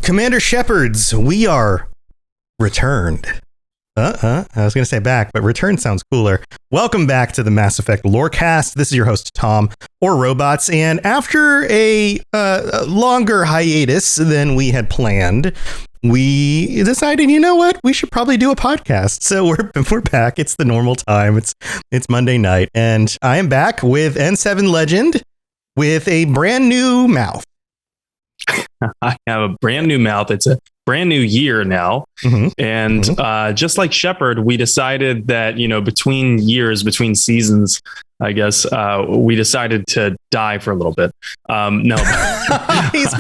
Commander Shepherds, we are returned. I was going to say back, but return sounds cooler. Welcome back to the Mass Effect Lorecast. This is your host, Tom, or Robots. And after a longer hiatus than we had planned, we decided, you know what? We should probably do a podcast. So we're back. It's the normal time. It's Monday night. And I am back with N7 Legend with a brand new mouth. I have a brand new mouth. It's a brand new year now. And just like Shepard, we decided that, between years, between seasons, I guess, we decided to die for a little bit. No, he's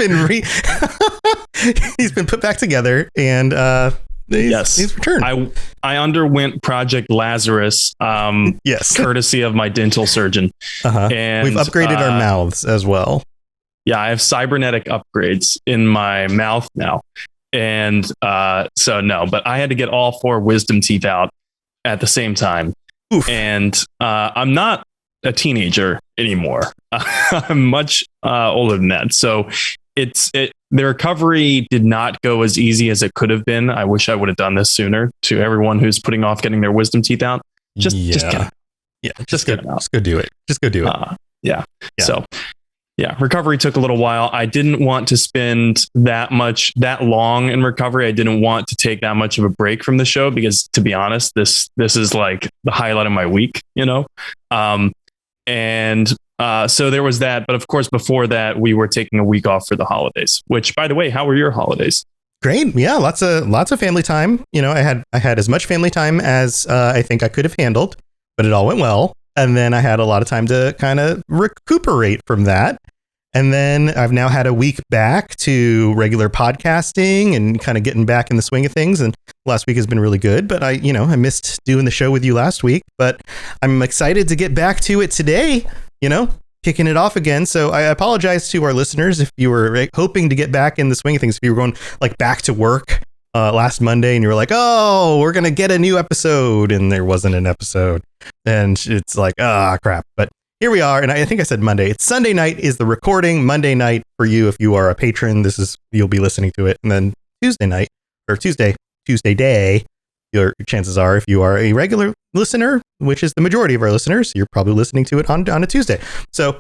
been put back together and he's returned. I underwent Project Lazarus, courtesy of my dental surgeon. And we've upgraded our mouths as well. Yeah, I have cybernetic upgrades in my mouth now. And so no, but I had to get all 4 wisdom teeth out at the same time. Oof. And I'm not a teenager anymore. I'm much older than that. So the recovery did not go as easy as it could have been. I wish I would have done this sooner. To everyone who's putting off getting their wisdom teeth out, just get it. Yeah, just get it out. Just go do it. Yeah. So. Yeah, recovery took a little while. I didn't want to spend that long in recovery. I didn't want to take that much of a break from the show because, to be honest, this is like the highlight of my week, So there was that. But of course, before that, we were taking a week off for the holidays. Which, by the way, how were your holidays? Great. Yeah, lots of family time. I had as much family time as I think I could have handled, but it all went well. And then I had a lot of time to kind of recuperate from that. And then I've now had a week back to regular podcasting and kind of getting back in the swing of things. And last week has been really good, but I missed doing the show with you last week, but I'm excited to get back to it today, kicking it off again. So I apologize to our listeners if you were hoping to get back in the swing of things, if you were going like back to work last Monday and you were like, oh, we're going to get a new episode, and there wasn't an episode, and it's like, crap. But here we are. And I think I said Monday. It's Sunday night is the recording. Monday night for you, if you are a patron, you'll be listening to it. And then Tuesday night or Tuesday day, your chances are, if you are a regular listener, which is the majority of our listeners, you're probably listening to it on a Tuesday. So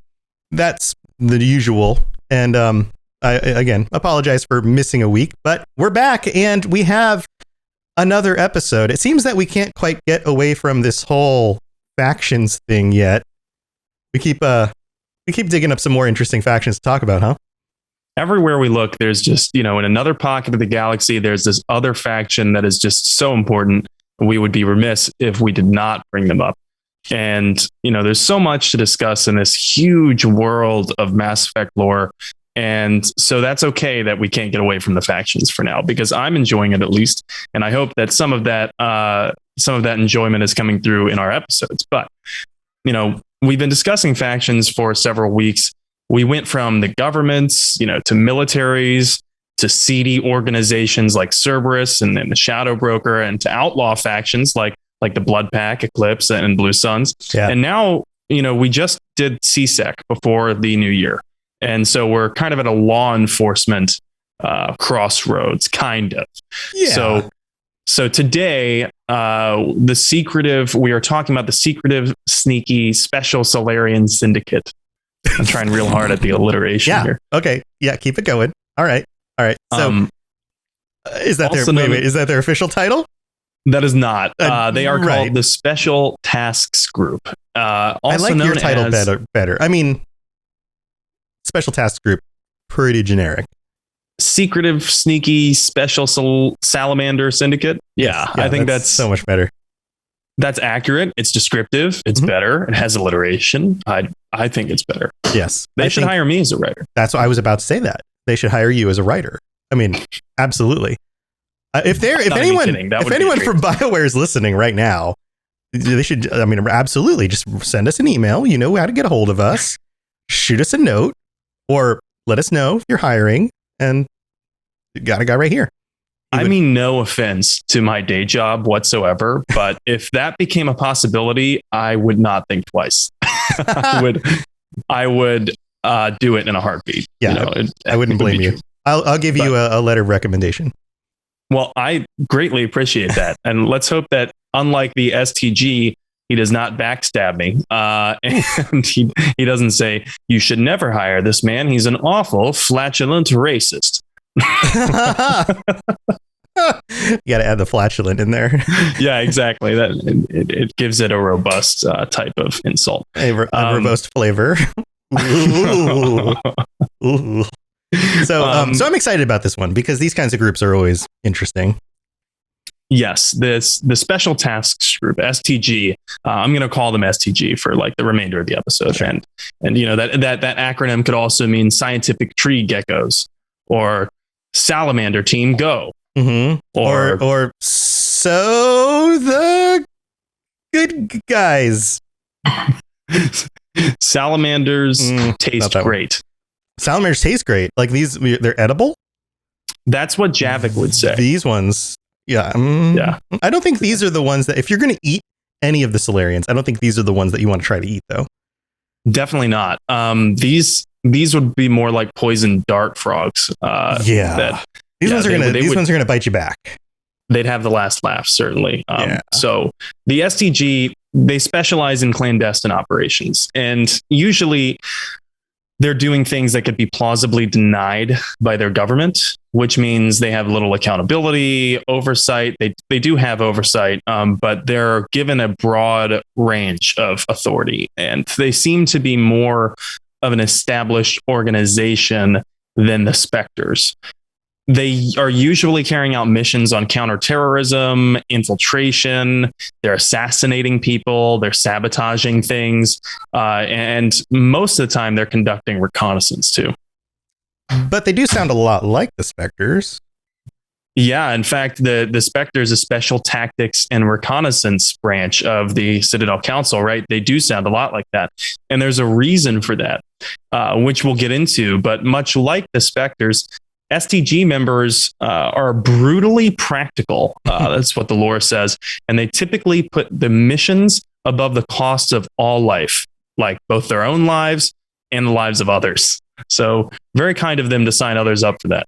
that's the usual. And, I, again, apologize for missing a week, but we're back and we have another episode. It seems that we can't quite get away from this whole factions thing yet. We keep digging up some more interesting factions to talk about, huh? Everywhere we look, there's just, in another pocket of the galaxy, there's this other faction that is just so important. We would be remiss if we did not bring them up. And, there's so much to discuss in this huge world of Mass Effect lore. And so that's okay that we can't get away from the factions for now, because I'm enjoying it at least. And I hope that some of that enjoyment is coming through in our episodes. But, we've been discussing factions for several weeks. We went from the governments, to militaries, to seedy organizations like Cerberus and then the Shadow Broker, and to outlaw factions like the Blood Pack, Eclipse, and Blue Suns. Yeah. And now, we just did CSEC before the new year. And so we're kind of at a law enforcement crossroads, kind of. Yeah. So today, we are talking about the secretive, sneaky, special Salarian syndicate. I'm trying real hard at the alliteration here. Okay. Yeah. Keep it going. All right. So is that their official title? That is not. They are called the Special Tasks Group. Also I like your title better. I mean, Special Tasks Group, pretty generic. Secretive, sneaky, special salamander syndicate. Yeah, I think that's so much better. That's accurate. It's descriptive. It's better. It has alliteration. I think it's better. Yes. They should hire me as a writer. That's what I was about to say, that they should hire you as a writer. I mean, absolutely. If anyone from BioWare is listening right now, they should, absolutely just send us an email. You know how to get a hold of us. Shoot us a note or let us know if you're hiring, and you got a guy right here. I mean, no offense to my day job whatsoever, but if that became a possibility, I would not think twice. I would do it in a heartbeat. Yeah, I wouldn't blame you. I'll give you a letter of recommendation. Well, I greatly appreciate that. And let's hope that, unlike the STG, he does not backstab me. And he doesn't say, you should never hire this man. He's an awful, flatulent racist. You got to add the flatulent in there. Yeah, exactly. That it gives it a robust type of insult. A robust flavor. Ooh. Ooh. So I'm excited about this one because these kinds of groups are always interesting. Yes, the Special Tasks Group, STG. I'm going to call them STG for like the remainder of the episode. Sure. And you know that acronym could also mean Scientific Tree Geckos or Salamander Team Go. Mm-hmm. Or so the good guys. Salamanders taste great. Salamanders taste great. Like they're edible. That's what Javik would say. These ones, yeah. I don't think these are the ones that, if you're going to eat any of the Salarians, I don't think these are the ones that you want to try to eat, though. Definitely not. These would be more like poison dart frogs. These ones are gonna bite you back. They'd have the last laugh, certainly. So the STG, they specialize in clandestine operations, and usually they're doing things that could be plausibly denied by their government, which means they have little accountability, oversight. They do have oversight, but they're given a broad range of authority, and they seem to be more of an established organization than the Spectors. They are usually carrying out missions on counterterrorism, infiltration. They're assassinating people. They're sabotaging things. And most of the time, they're conducting reconnaissance, too. But they do sound a lot like the Spectors. Yeah, in fact, the Spectors, a special tactics and reconnaissance branch of the Citadel Council, right? They do sound a lot like that. And there's a reason for that, which we'll get into. But much like the Spectors, STG members are brutally practical. That's what the lore says. And they typically put the missions above the costs of all life, like both their own lives and the lives of others. So very kind of them to sign others up for that.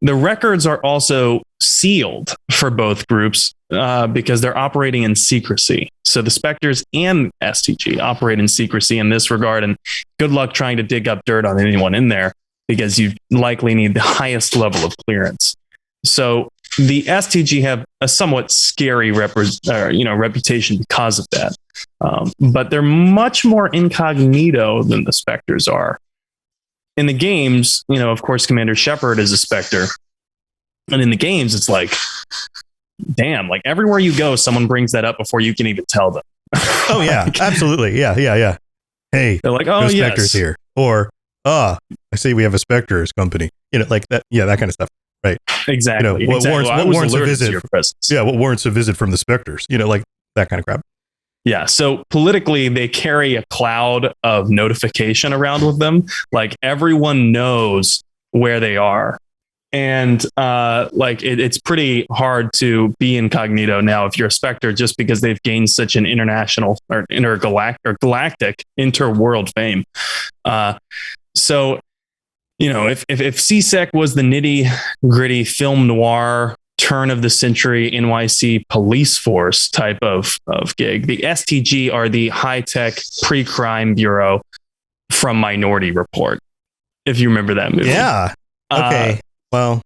The records are also sealed for both groups because they're operating in secrecy. So the Spectors and STG operate in secrecy in this regard. And good luck trying to dig up dirt on anyone in there, because you likely need the highest level of clearance. So the STG have a somewhat scary reputation because of that. But they're much more incognito than the Spectors are. In the games, of course, Commander Shepard is a Spectre. And in the games, it's like, damn, like everywhere you go, someone brings that up before you can even tell them. Oh, yeah, absolutely. Yeah. Hey, they're like, oh, yes. Spectors here. Or, I see we have a Spectors company. Like that. Yeah, that kind of stuff. Right. Exactly. What warrants a visit? Your presence. Yeah, what warrants a visit from the Spectors? Like that kind of crap. Yeah. So politically, they carry a cloud of notification around with them. Like everyone knows where they are. And it's pretty hard to be incognito now if you're a Spectre, just because they've gained such an international or galactic interworld fame. So, if CSEC was the nitty gritty film noir turn of the century NYC police force type of gig, the STG are the high tech pre-crime bureau from Minority Report. If you remember that movie. Yeah. Okay. Well,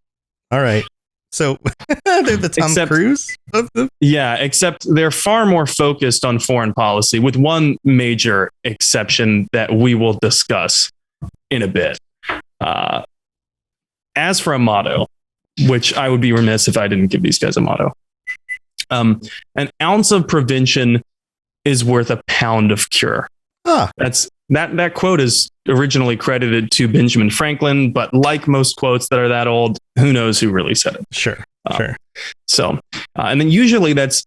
all right. So they're the Tom Cruise of them. Yeah, except they're far more focused on foreign policy, with one major exception that we will discuss in a bit. As for a motto, which I would be remiss if I didn't give these guys a motto. An ounce of prevention is worth a pound of cure. That quote is originally credited to Benjamin Franklin, but like most quotes that are that old, who knows who really said it? Sure. So, and then usually that's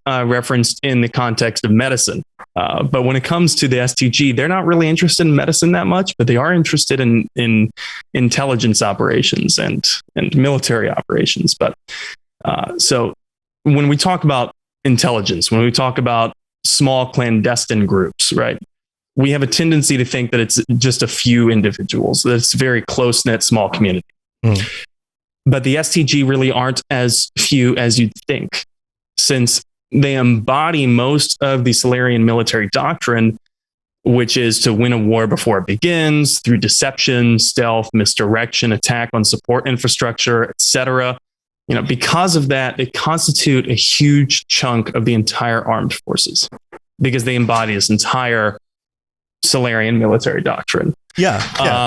referenced in the context of medicine. But when it comes to the STG, they're not really interested in medicine that much, but they are interested in intelligence operations and military operations. But so when we talk about intelligence, when we talk about small clandestine groups, right? We have a tendency to think that it's just a few individuals, that it's a very close-knit small community. But the STG really aren't as few as you'd think, since they embody most of the Salarian military doctrine, which is to win a war before it begins through deception, stealth, misdirection, attack on support infrastructure, etc. Because of that, they constitute a huge chunk of the entire armed forces because they embody this entire Salarian military doctrine. Yeah.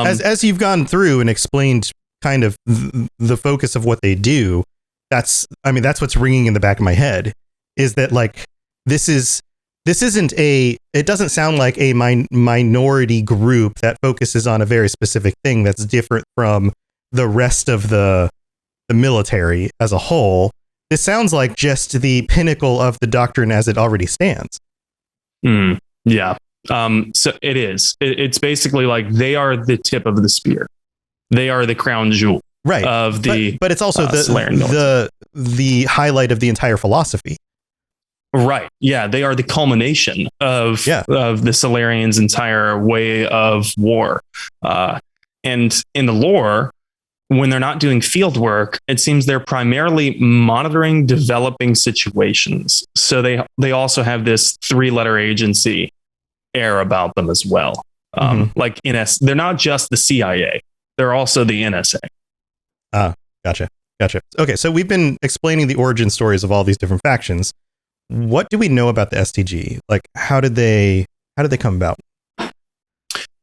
As you've gone through and explained kind of the focus of what they do, that's what's ringing in the back of my head, is that like this isn't it doesn't sound like a minority group that focuses on a very specific thing that's different from the rest of the military as a whole. This sounds like just the pinnacle of the doctrine as it already stands. Yeah. So it is. It's basically like they are the tip of the spear. They are the crown jewel, right? Of the, but it's also the highlight of the entire philosophy. Right. Yeah. They are the culmination of the Salarians' entire way of war. And in the lore, when they're not doing field work, it seems they're primarily monitoring developing situations. So they also have this 3-letter agency air about them as well. Like they're not just the CIA. They're also the NSA. Gotcha. Okay. So we've been explaining the origin stories of all these different factions. What do we know about the STG? Like, how did they come about?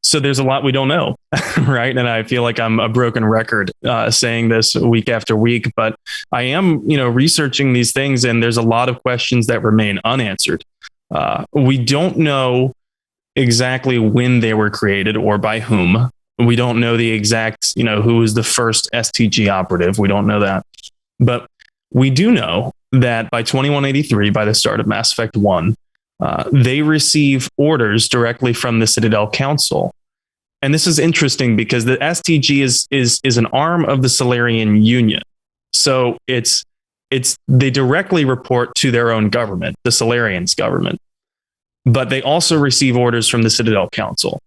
So there's a lot we don't know, right? And I feel like I'm a broken record saying this week after week, but I am, researching these things, and there's a lot of questions that remain unanswered. We don't know exactly when they were created or by whom. We don't know the exact, who was the first STG operative. We don't know that, but we do know that by 2183, by the start of Mass Effect 1, they receive orders directly from the Citadel Council. And this is interesting because the STG is an arm of the Salarian Union. So they directly report to their own government, the Salarians' government, but they also receive orders from the Citadel Council.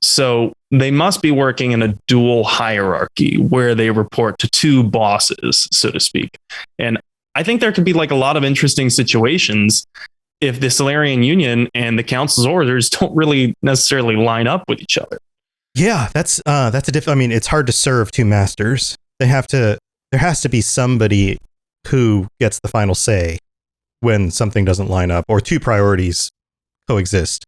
So they must be working in a dual hierarchy where they report to two bosses, so to speak. And I think there could be like a lot of interesting situations if the Salarian Union and the Council's orders don't really necessarily line up with each other. Yeah, that's it's hard to serve two masters. There has to be somebody who gets the final say when something doesn't line up or two priorities coexist.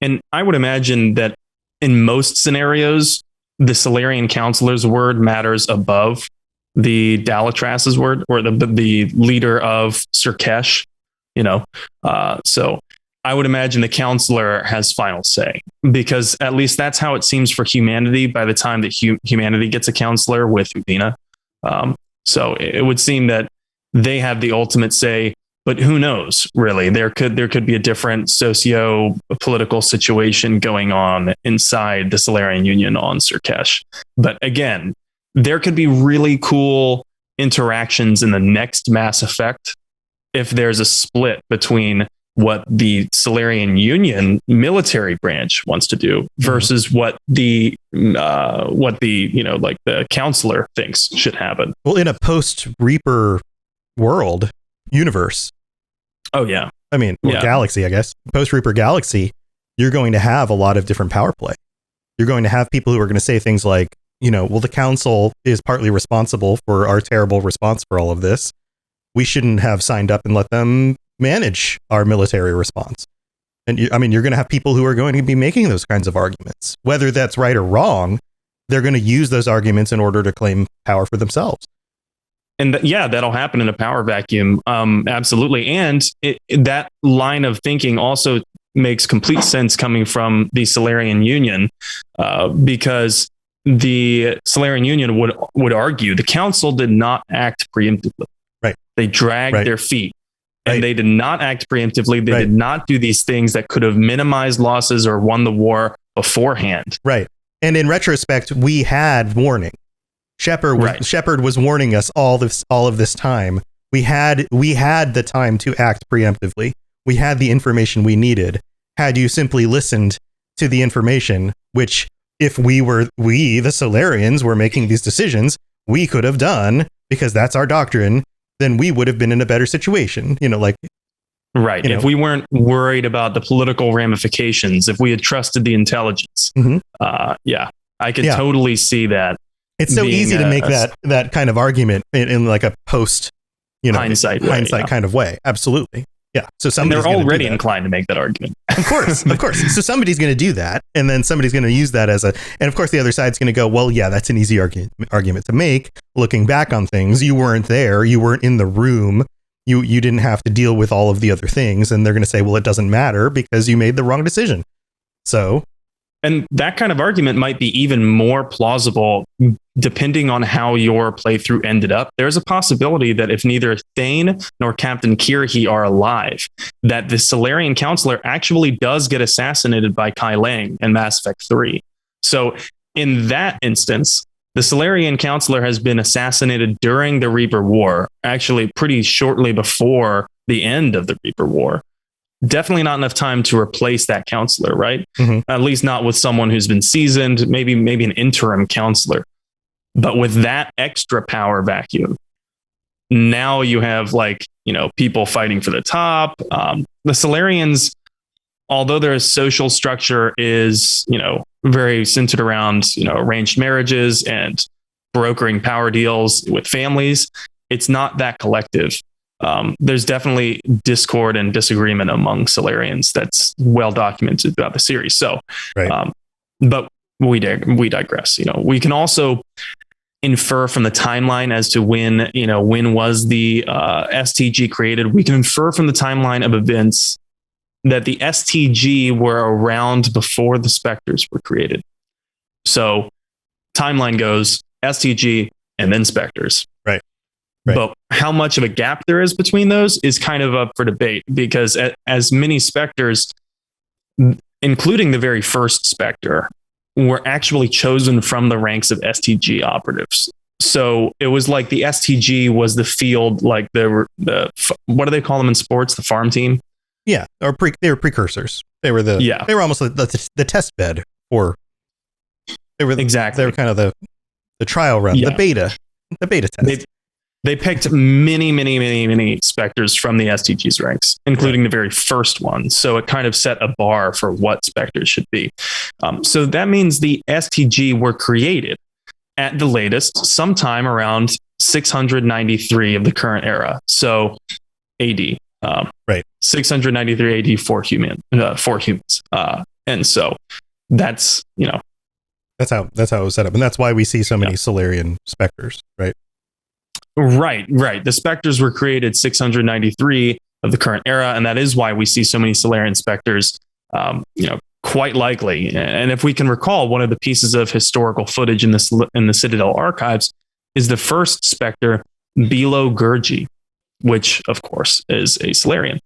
And I would imagine that in most scenarios, the Salarian Counselor's word matters above the Dalatras's word, or the leader of Surkesh, so I would imagine the counselor has final say, because at least that's how it seems for humanity by the time that humanity gets a counselor with Udina. So it would seem that they have the ultimate say, but who knows, really? There could be a different socio-political situation going on inside the Salarian Union on Surkesh. But again, there could be really cool interactions in the next Mass Effect if there's a split between what the Salarian Union military branch wants to do versus what the the counselor thinks should happen. Well, in a post-Reaper world universe. Oh yeah. Galaxy, I guess. Post-Reaper galaxy, you're going to have a lot of different power play. You're going to have people who are going to say things like, the council is partly responsible for our terrible response for all of this. We shouldn't have signed up and let them manage our military response. And you're going to have people who are going to be making those kinds of arguments. Whether that's right or wrong, they're going to use those arguments in order to claim power for themselves. And that'll happen in a power vacuum. Absolutely. And that line of thinking also makes complete sense coming from the Salarian Union, because the Salarian Union would argue the council did not act preemptively. Right. They dragged their feet. And they did not act preemptively. They did not do these things that could have minimized losses or won the war beforehand. Right. And in retrospect, we had warning. Shepard was warning us all of this time. We had the time to act preemptively. We had the information we needed. Had you simply listened to the information, which if we, the Salarians, were making these decisions, we could have done, because that's our doctrine, then we would have been in a better situation. Right. If we weren't worried about the political ramifications, if we had trusted the intelligence. I could totally see that. It's so easy to make that kind of argument in like a post, hindsight kind of way. Absolutely. Yeah. So they're already inclined to make that argument. Of course. So somebody's going to do that, and then somebody's going to use that and of course the other side's going to go, well, yeah, that's an easy argument to make. Looking back on things, you weren't there, you weren't in the room, you didn't have to deal with all of the other things, and they're going to say, well, it doesn't matter because you made the wrong decision. So. And that kind of argument might be even more plausible depending on how your playthrough ended up. There's a possibility that if neither Thane nor Captain Kirrahe are alive, that the Salarian counselor actually does get assassinated by Kai Lang in Mass Effect 3. So in that instance, the Salarian counselor has been assassinated during the Reaper War, actually pretty shortly before the end of the Reaper War. Definitely not enough time to replace that counselor, right? Mm-hmm. At least not with someone who's been seasoned, maybe an interim counselor. But with that extra power vacuum, now you have people fighting for the top. The Salarians, although their social structure is, very centered around, arranged marriages and brokering power deals with families, it's not that collective. There's definitely discord and disagreement among Salarians that's well documented throughout the series. So, right. But we digress. We can also infer from the timeline as to when was the STG created. We can infer from the timeline of events that the STG were around before the Spectors were created. So, timeline goes STG and then Spectors. Right. But how much of a gap there is between those is kind of up for debate, because as many Spectors, including the very first Spectre, were actually chosen from the ranks of STG operatives. So it was like the STG was the field, like the what do they call them in sports? The farm team? Yeah, or they were precursors. They were they were almost the test bed for. Exactly. They were kind of the trial run, the beta test. They picked many Spectors from the STG's ranks, including the very first one. So it kind of set a bar for what Spectors should be. So that means the STG were created at the latest sometime around 693 of the current era. So AD. Right. 693 AD for humans. And so that's, That's how it was set up. And that's why we see so many Salarian Spectors, right? Right. The Spectors were created 693 of the current era, and that is why we see so many Salarian Spectors, quite likely. And if we can recall, one of the pieces of historical footage in the Citadel archives is the first Spectre, Bilo Gurgi, which, of course, is a Salarian.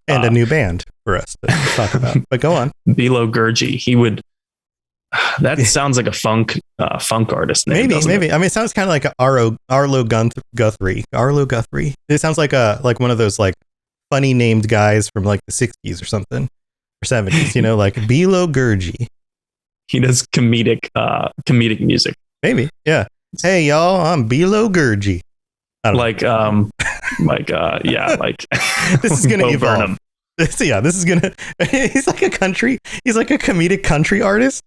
And a new band for us to talk about. But go on. Bilo Gurgi. He would... That sounds like a funk artist name. Maybe. I mean, it sounds kind of like Arlo Guthrie. Arlo Guthrie. It sounds like one of those like funny named guys from like the 60s or something, or 70s. Like Bilo Gurgi. He does comedic music. Maybe, yeah. Hey y'all, I'm Bilo Gurgi. Like this is gonna evolve. Burnham. This is gonna. He's like a comedic country artist.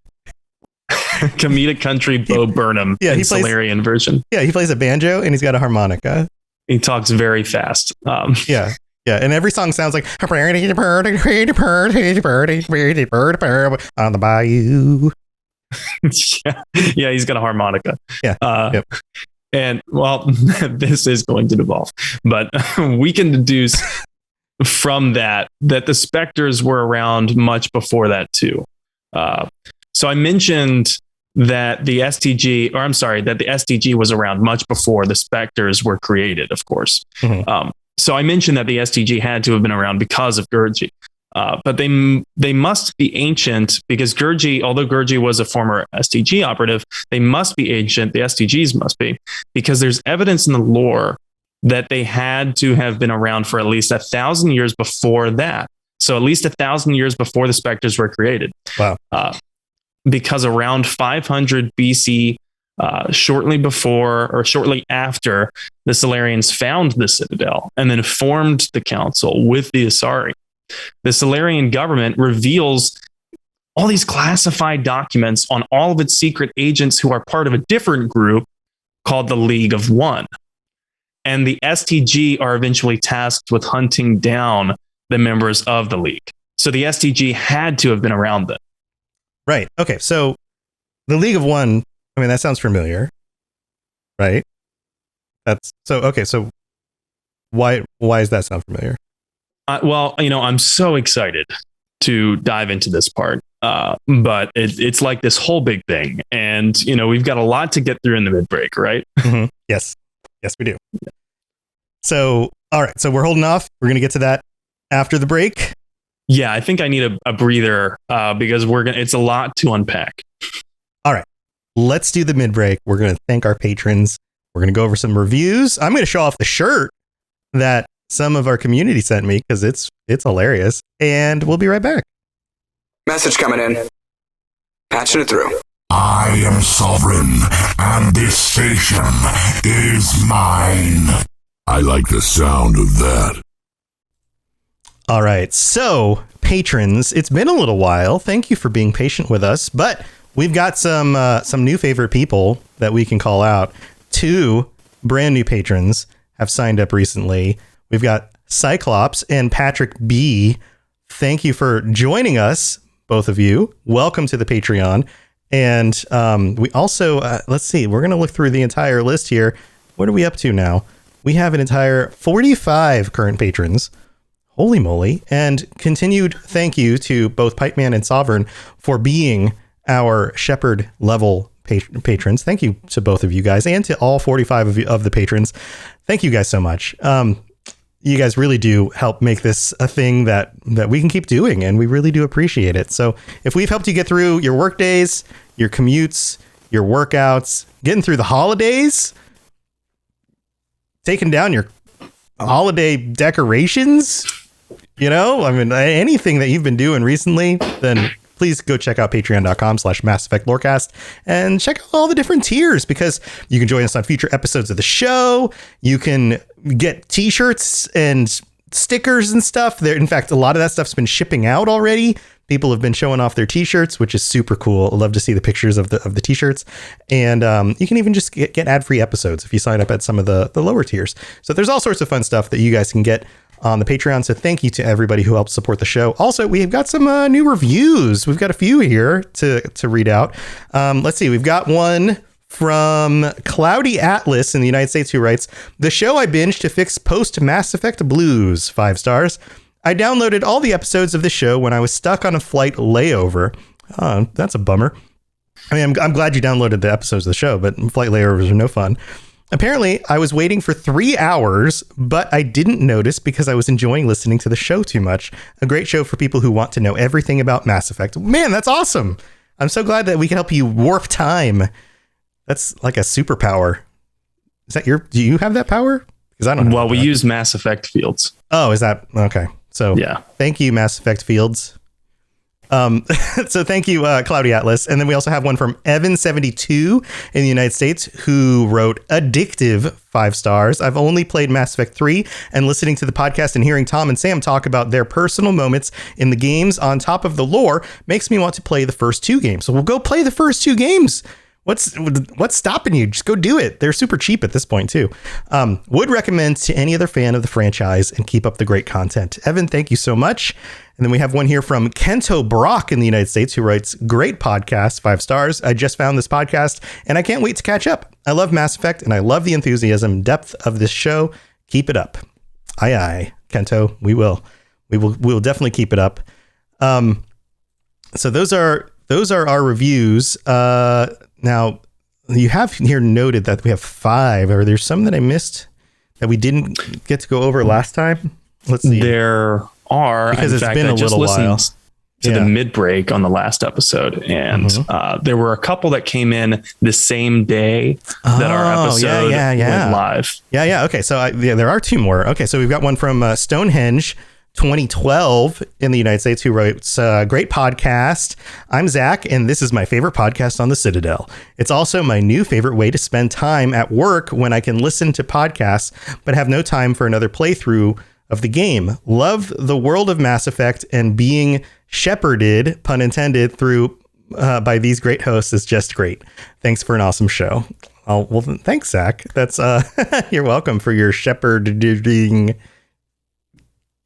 Comedic country Bo Burnham, he plays Salarian version. Yeah, he plays a banjo and he's got a harmonica. He talks very fast. Yeah, and every song sounds like on the bayou. Yeah, he's got a harmonica. Yeah. And well, this is going to devolve, but we can deduce from that the Spectors were around much before that too. So I mentioned that the STG was around much before the Spectors were created, of course. Mm-hmm. So I mentioned that the STG had to have been around because of Gurgi. But they must be ancient because although Gurgi was a former STG operative, they must be ancient. The STGs must be, because there's evidence in the lore that they had to have been around for at least 1,000 years before that. So at least 1,000 years before the Spectors were created. Wow. because around 500 BC, shortly before or shortly after the Salarians found the citadel and then formed the council with the Asari, the Salarian government reveals all these classified documents on all of its secret agents who are part of a different group called the League of One. And the STG are eventually tasked with hunting down the members of the League. So the STG had to have been around then. Right. Okay. So the League of One, I mean, that sounds familiar, right? That's so okay. So why does that sound familiar? Well, I'm so excited to dive into this part, but it's like this whole big thing, and we've got a lot to get through in the mid break, right? Mm-hmm. Yes, we do. Yeah. So, all right. So we're holding off. We're gonna get to that after the break. Yeah, I think I need a breather because it's a lot to unpack. All right. Let's do the mid break. We're going to thank our patrons. We're going to go over some reviews. I'm going to show off the shirt that some of our community sent me because it's hilarious. And we'll be right back. Message coming in. Patching it through. I am sovereign, and this station is mine. I like the sound of that. All right. So, patrons, it's been a little while. Thank you for being patient with us, but we've got some new favorite people that we can call out. 2 brand new patrons have signed up recently. We've got Cyclops and Patrick B. Thank you for joining us, both of you. Welcome to the Patreon. And we also, let's see, we're going to look through the entire list here. What are we up to now? We have an entire 45 current patrons. Holy moly. And continued thank you to both Pipeman and Sovereign for being our Shepherd level patrons. Thank you to both of you guys and to all 45 of the patrons. Thank you guys so much. You guys really do help make this a thing that we can keep doing, and we really do appreciate it. So if we've helped you get through your work days, your commutes, your workouts, getting through the holidays, taking down your holiday decorations, I mean, anything that you've been doing recently, then please go check out patreon.com/Mass Effect Lorecast and check out all the different tiers, because you can join us on future episodes of the show. You can get t-shirts and stickers and stuff there. In fact, a lot of that stuff's been shipping out already. People have been showing off their t-shirts, which is super cool. I love to see the pictures of the t-shirts. And you can even just get ad-free episodes if you sign up at some of the lower tiers. So there's all sorts of fun stuff that you guys can get on the Patreon. So thank you to everybody who helps support the show. Also, we've got some new reviews. We've got a few here to read out. Let's see. We've got one from Cloudy Atlas in the United States who writes, "The show I binged to fix post Mass Effect blues, 5 stars. I downloaded all the episodes of the show when I was stuck on a flight layover." Oh, that's a bummer. I mean, I'm glad you downloaded the episodes of the show, but flight layovers are no fun. "Apparently, I was waiting for 3 hours, but I didn't notice because I was enjoying listening to the show too much. A great show for people who want to know everything about Mass Effect." Man, that's awesome. I'm so glad that we can help you warp time. That's like a superpower. Is that do you have that power? Because I don't know. Well, we use Mass Effect fields. Oh, is that okay? So yeah. Thank you, Mass Effect fields. So thank you, Cloudy Atlas. And then we also have one from Evan72 in the United States who wrote, "Addictive, 5 stars. I've only played Mass Effect 3, and listening to the podcast and hearing Tom and Sam talk about their personal moments in the games on top of the lore makes me want to play the first 2 games. So we'll go play the first 2 games. What's stopping you? Just go do it. They're super cheap at this point too. Would recommend to any other fan of the franchise, and keep up the great content." Evan, thank you so much. And then we have one here from Kento Brock in the United States who writes, "Great podcast, 5 stars. I just found this podcast and I can't wait to catch up. I love Mass Effect and I love the enthusiasm depth of this show. Keep it up." Aye, aye, Kento. We will definitely keep it up. So those are our reviews. Now, you have here noted that we have 5. Are there some that I missed that we didn't get to go over last time? Let's see. There are. Because it's been a little while. To the mid break on the last episode, and there were a couple that came in the same day that our episode went live. Yeah. Okay, so there are 2 more. Okay, so we've got one from Stonehenge 2012 in the United States, who writes a great podcast. I'm Zach, and this is my favorite podcast on the Citadel. It's also my new favorite way to spend time at work when I can listen to podcasts, but have no time for another playthrough of the game. Love the world of Mass Effect, and being shepherded, pun intended, through by these great hosts is just great. Thanks for an awesome show. Oh, well, thanks, Zach. That's you're welcome for your shepherding.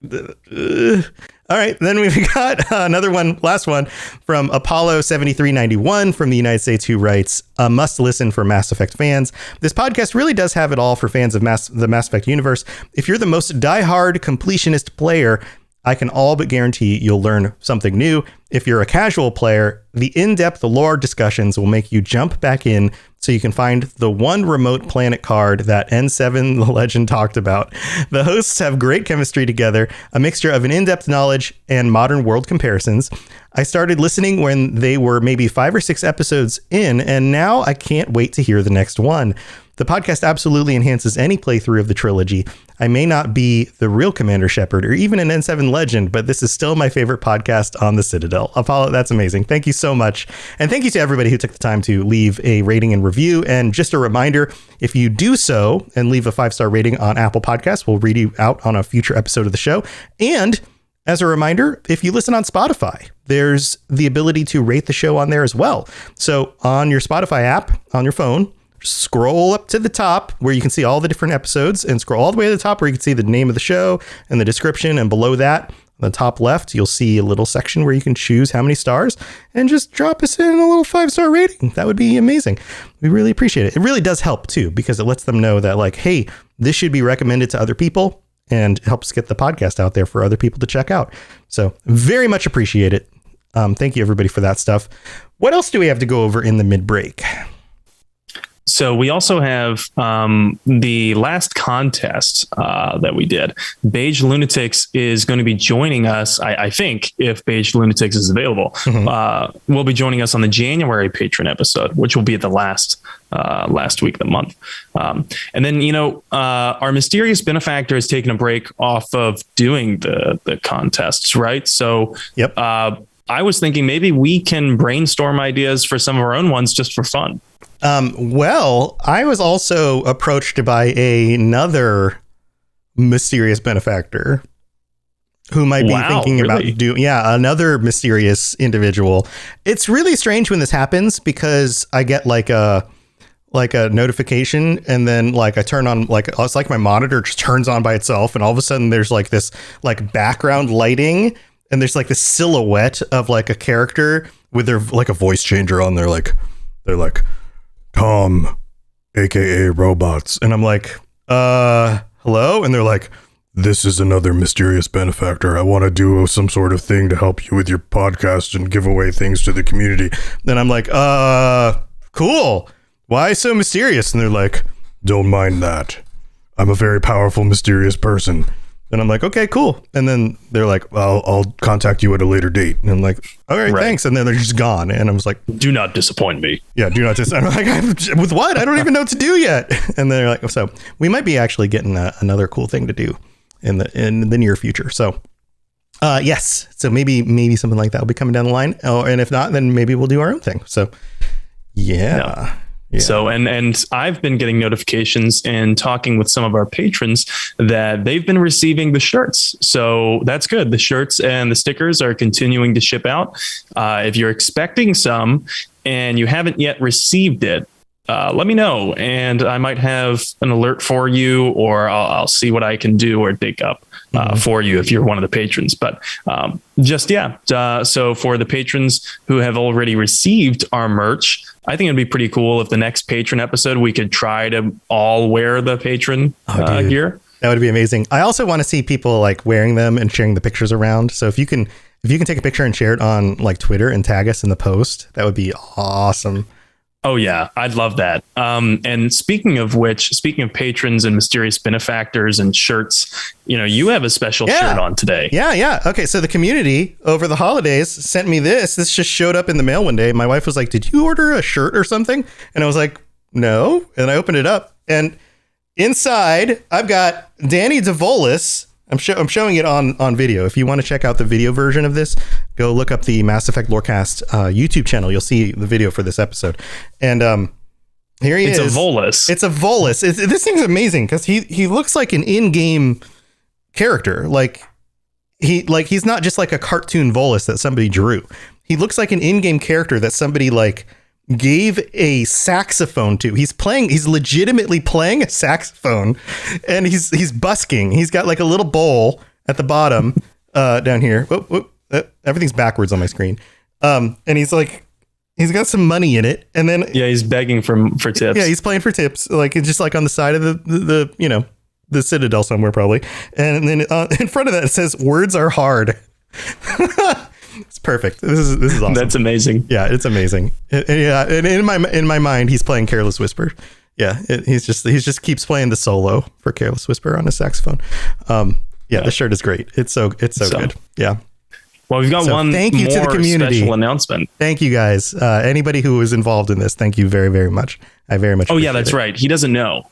All right, then we've got another one, last one from Apollo 7391 from the United States, who writes, a must listen for Mass Effect fans. This podcast really does have it all for fans of the Mass Effect universe. If you're the most diehard completionist player, I can all but guarantee you'll learn something new. If you're a casual player, the in-depth lore discussions will make you jump back in so you can find the one remote planet card that N7 the Legend talked about. The hosts have great chemistry together, a mixture of an in-depth knowledge and modern world comparisons. I started listening when they were maybe 5 or 6 episodes in, and now I can't wait to hear the next one. The podcast absolutely enhances any playthrough of the trilogy. I may not be the real Commander Shepard or even an N7 legend, but this is still my favorite podcast on the Citadel. Apollo, that's amazing. Thank you so much. And thank you to everybody who took the time to leave a rating and review. And just a reminder, if you do so and leave a 5-star rating on Apple Podcasts, we'll read you out on a future episode of the show. And as a reminder, if you listen on Spotify, there's the ability to rate the show on there as well. So on your Spotify app, on your phone, scroll up to the top where you can see all the different episodes, and scroll all the way to the top where you can see the name of the show and the description. And below that, on the top left, you'll see a little section where you can choose how many stars, and just drop us in a little 5-star rating. That would be amazing. We really appreciate it. It really does help too, because it lets them know that, like, hey, this should be recommended to other people, and helps get the podcast out there for other people to check out. So very much appreciate it. Thank you everybody for that stuff. What else do we have to go over in the mid-break? So we also have the last contest that we did. Beige Lunatics is going to be joining us, I think, if Beige Lunatics is available. Mm-hmm. Will be joining us on the January patron episode, which will be at the last week of the month. And then, our mysterious benefactor has taken a break off of doing the contests, right? So yep. I was thinking maybe we can brainstorm ideas for some of our own ones just for fun. Well, I was also approached by another mysterious benefactor who might be thinking about another mysterious individual. It's really strange when this happens, because I get like a notification, and then like I turn on, like it's like my monitor just turns on by itself, and all of a sudden there's like this like background lighting, and there's like this silhouette of like a character with their like a voice changer on. They're like Tom, aka robots. And I'm like, hello? And they're like, this is another mysterious benefactor. I want to do some sort of thing to help you with your podcast and give away things to the community. Then I'm like, cool. Why so mysterious? And they're like, don't mind that. I'm a very powerful, mysterious person. And I'm like, okay, cool. And then they're like, I'll contact you at a later date. And I'm like, all right, thanks. And then they're just gone. And I was like, do not disappoint me. Yeah, do not disappoint. I'm like, with what? I don't even know what to do yet. And they're like, so we might be actually getting another cool thing to do in the near future. So yes. So maybe something like that will be coming down the line. Oh, and if not, then maybe we'll do our own thing. So yeah. Yeah. So, and I've been getting notifications and talking with some of our patrons that they've been receiving the shirts. So that's good. The shirts and the stickers are continuing to ship out. If you're expecting some and you haven't yet received it, let me know, and I might have an alert for you, or I'll see what I can do or dig up for you if you're one of the patrons. But so for the patrons who have already received our merch, I think it'd be pretty cool if the next patron episode we could try to all wear the patron gear. That would be amazing. I also want to see people like wearing them and sharing the pictures around. So if you can take a picture and share it on like Twitter and tag us in the post, that would be awesome. Oh, yeah, I'd love that. And speaking of patrons and mysterious benefactors and shirts, you have a special shirt on today. Yeah. Okay, so the community over the holidays sent me this. This just showed up in the mail one day. My wife was like, did you order a shirt or something? And I was like, no. And I opened it up. And inside, I've got Danny DeVolis I'm showing it on video. If you want to check out the video version of this, go look up the Mass Effect Lorecast YouTube channel. You'll see the video for this episode. And here he is. It's a Volus. It's a Volus. This thing's amazing because he looks like an in-game character. Like he's not just like a cartoon Volus that somebody drew. He looks like an in-game character that somebody like gave a saxophone to. He's legitimately playing a saxophone, and he's busking. He's got like a little bowl at the bottom down here. Whoop, everything's backwards on my screen. And he's got some money in it, and then he's begging for tips. Yeah, he's playing for tips, like it's just like on the side of the Citadel somewhere probably, and then in front of that it says "Words are hard." It's perfect. This is awesome. That's amazing. Yeah, it's amazing. And in my mind, he's playing Careless Whisper. Yeah, he just keeps playing the solo for Careless Whisper on his saxophone. The shirt is great. It's so good. Yeah. Well, we've got one thank you more to the community. Special announcement. Thank you guys. Anybody who was involved in this, thank you very, very much. I very much. Oh yeah, that's right. He doesn't know.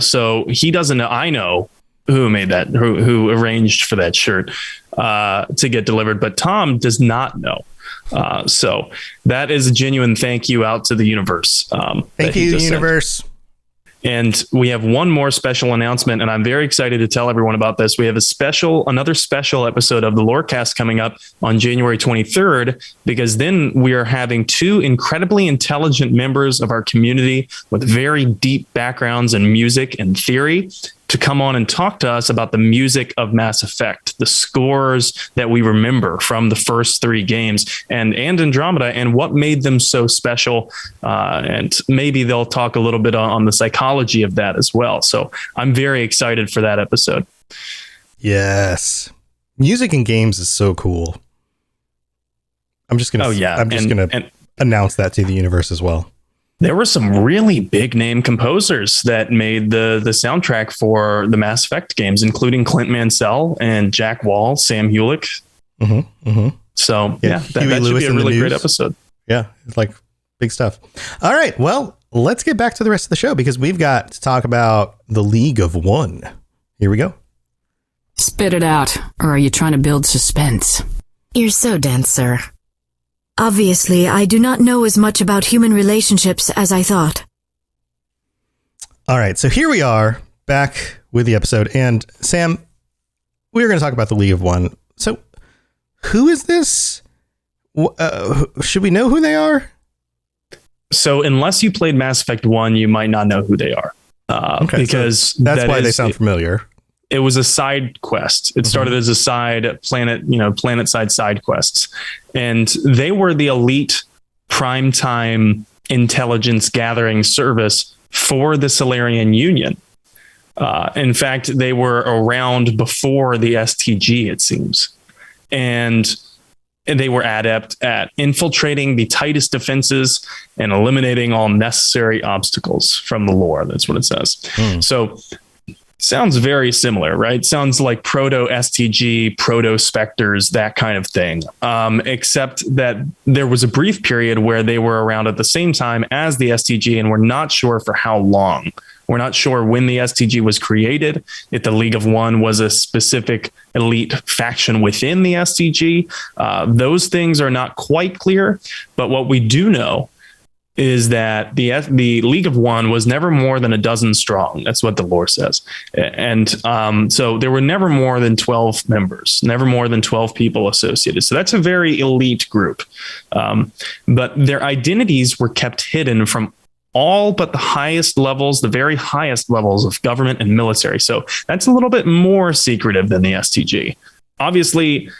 So he doesn't know. I know who made that, who arranged for that shirt to get delivered, but Tom does not know. So that is a genuine thank you out to the universe. Thank you, universe. And we have one more special announcement, and I'm very excited to tell everyone about this. We have another special episode of the Lorecast coming up on January 23rd, because then we are having two incredibly intelligent members of our community with very deep backgrounds in music and theory to come on and talk to us about the music of Mass Effect, the scores that we remember from the first three games and Andromeda, and what made them so special. And maybe they'll talk a little bit on the psychology of that as well. So I'm very excited for that episode. Yes. Music in games is so cool. I'm just going to announce that to the universe as well. There were some really big name composers that made the soundtrack for the Mass Effect games, including Clint Mansell and Jack Wall, Sam Hulick. Mm-hmm, mm-hmm. So that should be a really great episode. Yeah, it's like big stuff. All right, well, let's get back to the rest of the show because we've got to talk about the League of One. Here we go. Spit it out, or are you trying to build suspense? You're so dense, sir. Obviously, I do not know as much about human relationships as I thought. All right, so here we are back with the episode. And Sam, we were going to talk about the League of One. So who is this? Should we know who they are? So unless you played Mass Effect 1, you might not know who they are. Okay, because so that's why they sound familiar. It was a side quest. It started as a side planet side quests. And they were the elite primetime intelligence gathering service for the Salarian Union. In fact, they were around before the STG, it seems. And they were adept at infiltrating the tightest defenses and eliminating all necessary obstacles from the lore. That's what it says. So sounds very similar, right? Sounds like proto STG, proto Spectors, that kind of thing. Except that there was a brief period where they were around at the same time as the STG, and we're not sure for how long. We're not sure when the STG was created, if the League of One was a specific elite faction within the STG. Those things are not quite clear, but what we do know is that the League of One was never more than a dozen strong. That's what the lore says. And so there were never more than 12 members, never more than 12 people associated. So that's a very elite group. But their identities were kept hidden from all but the highest levels, the very highest levels of government and military. So that's a little bit more secretive than the STG. Obviously,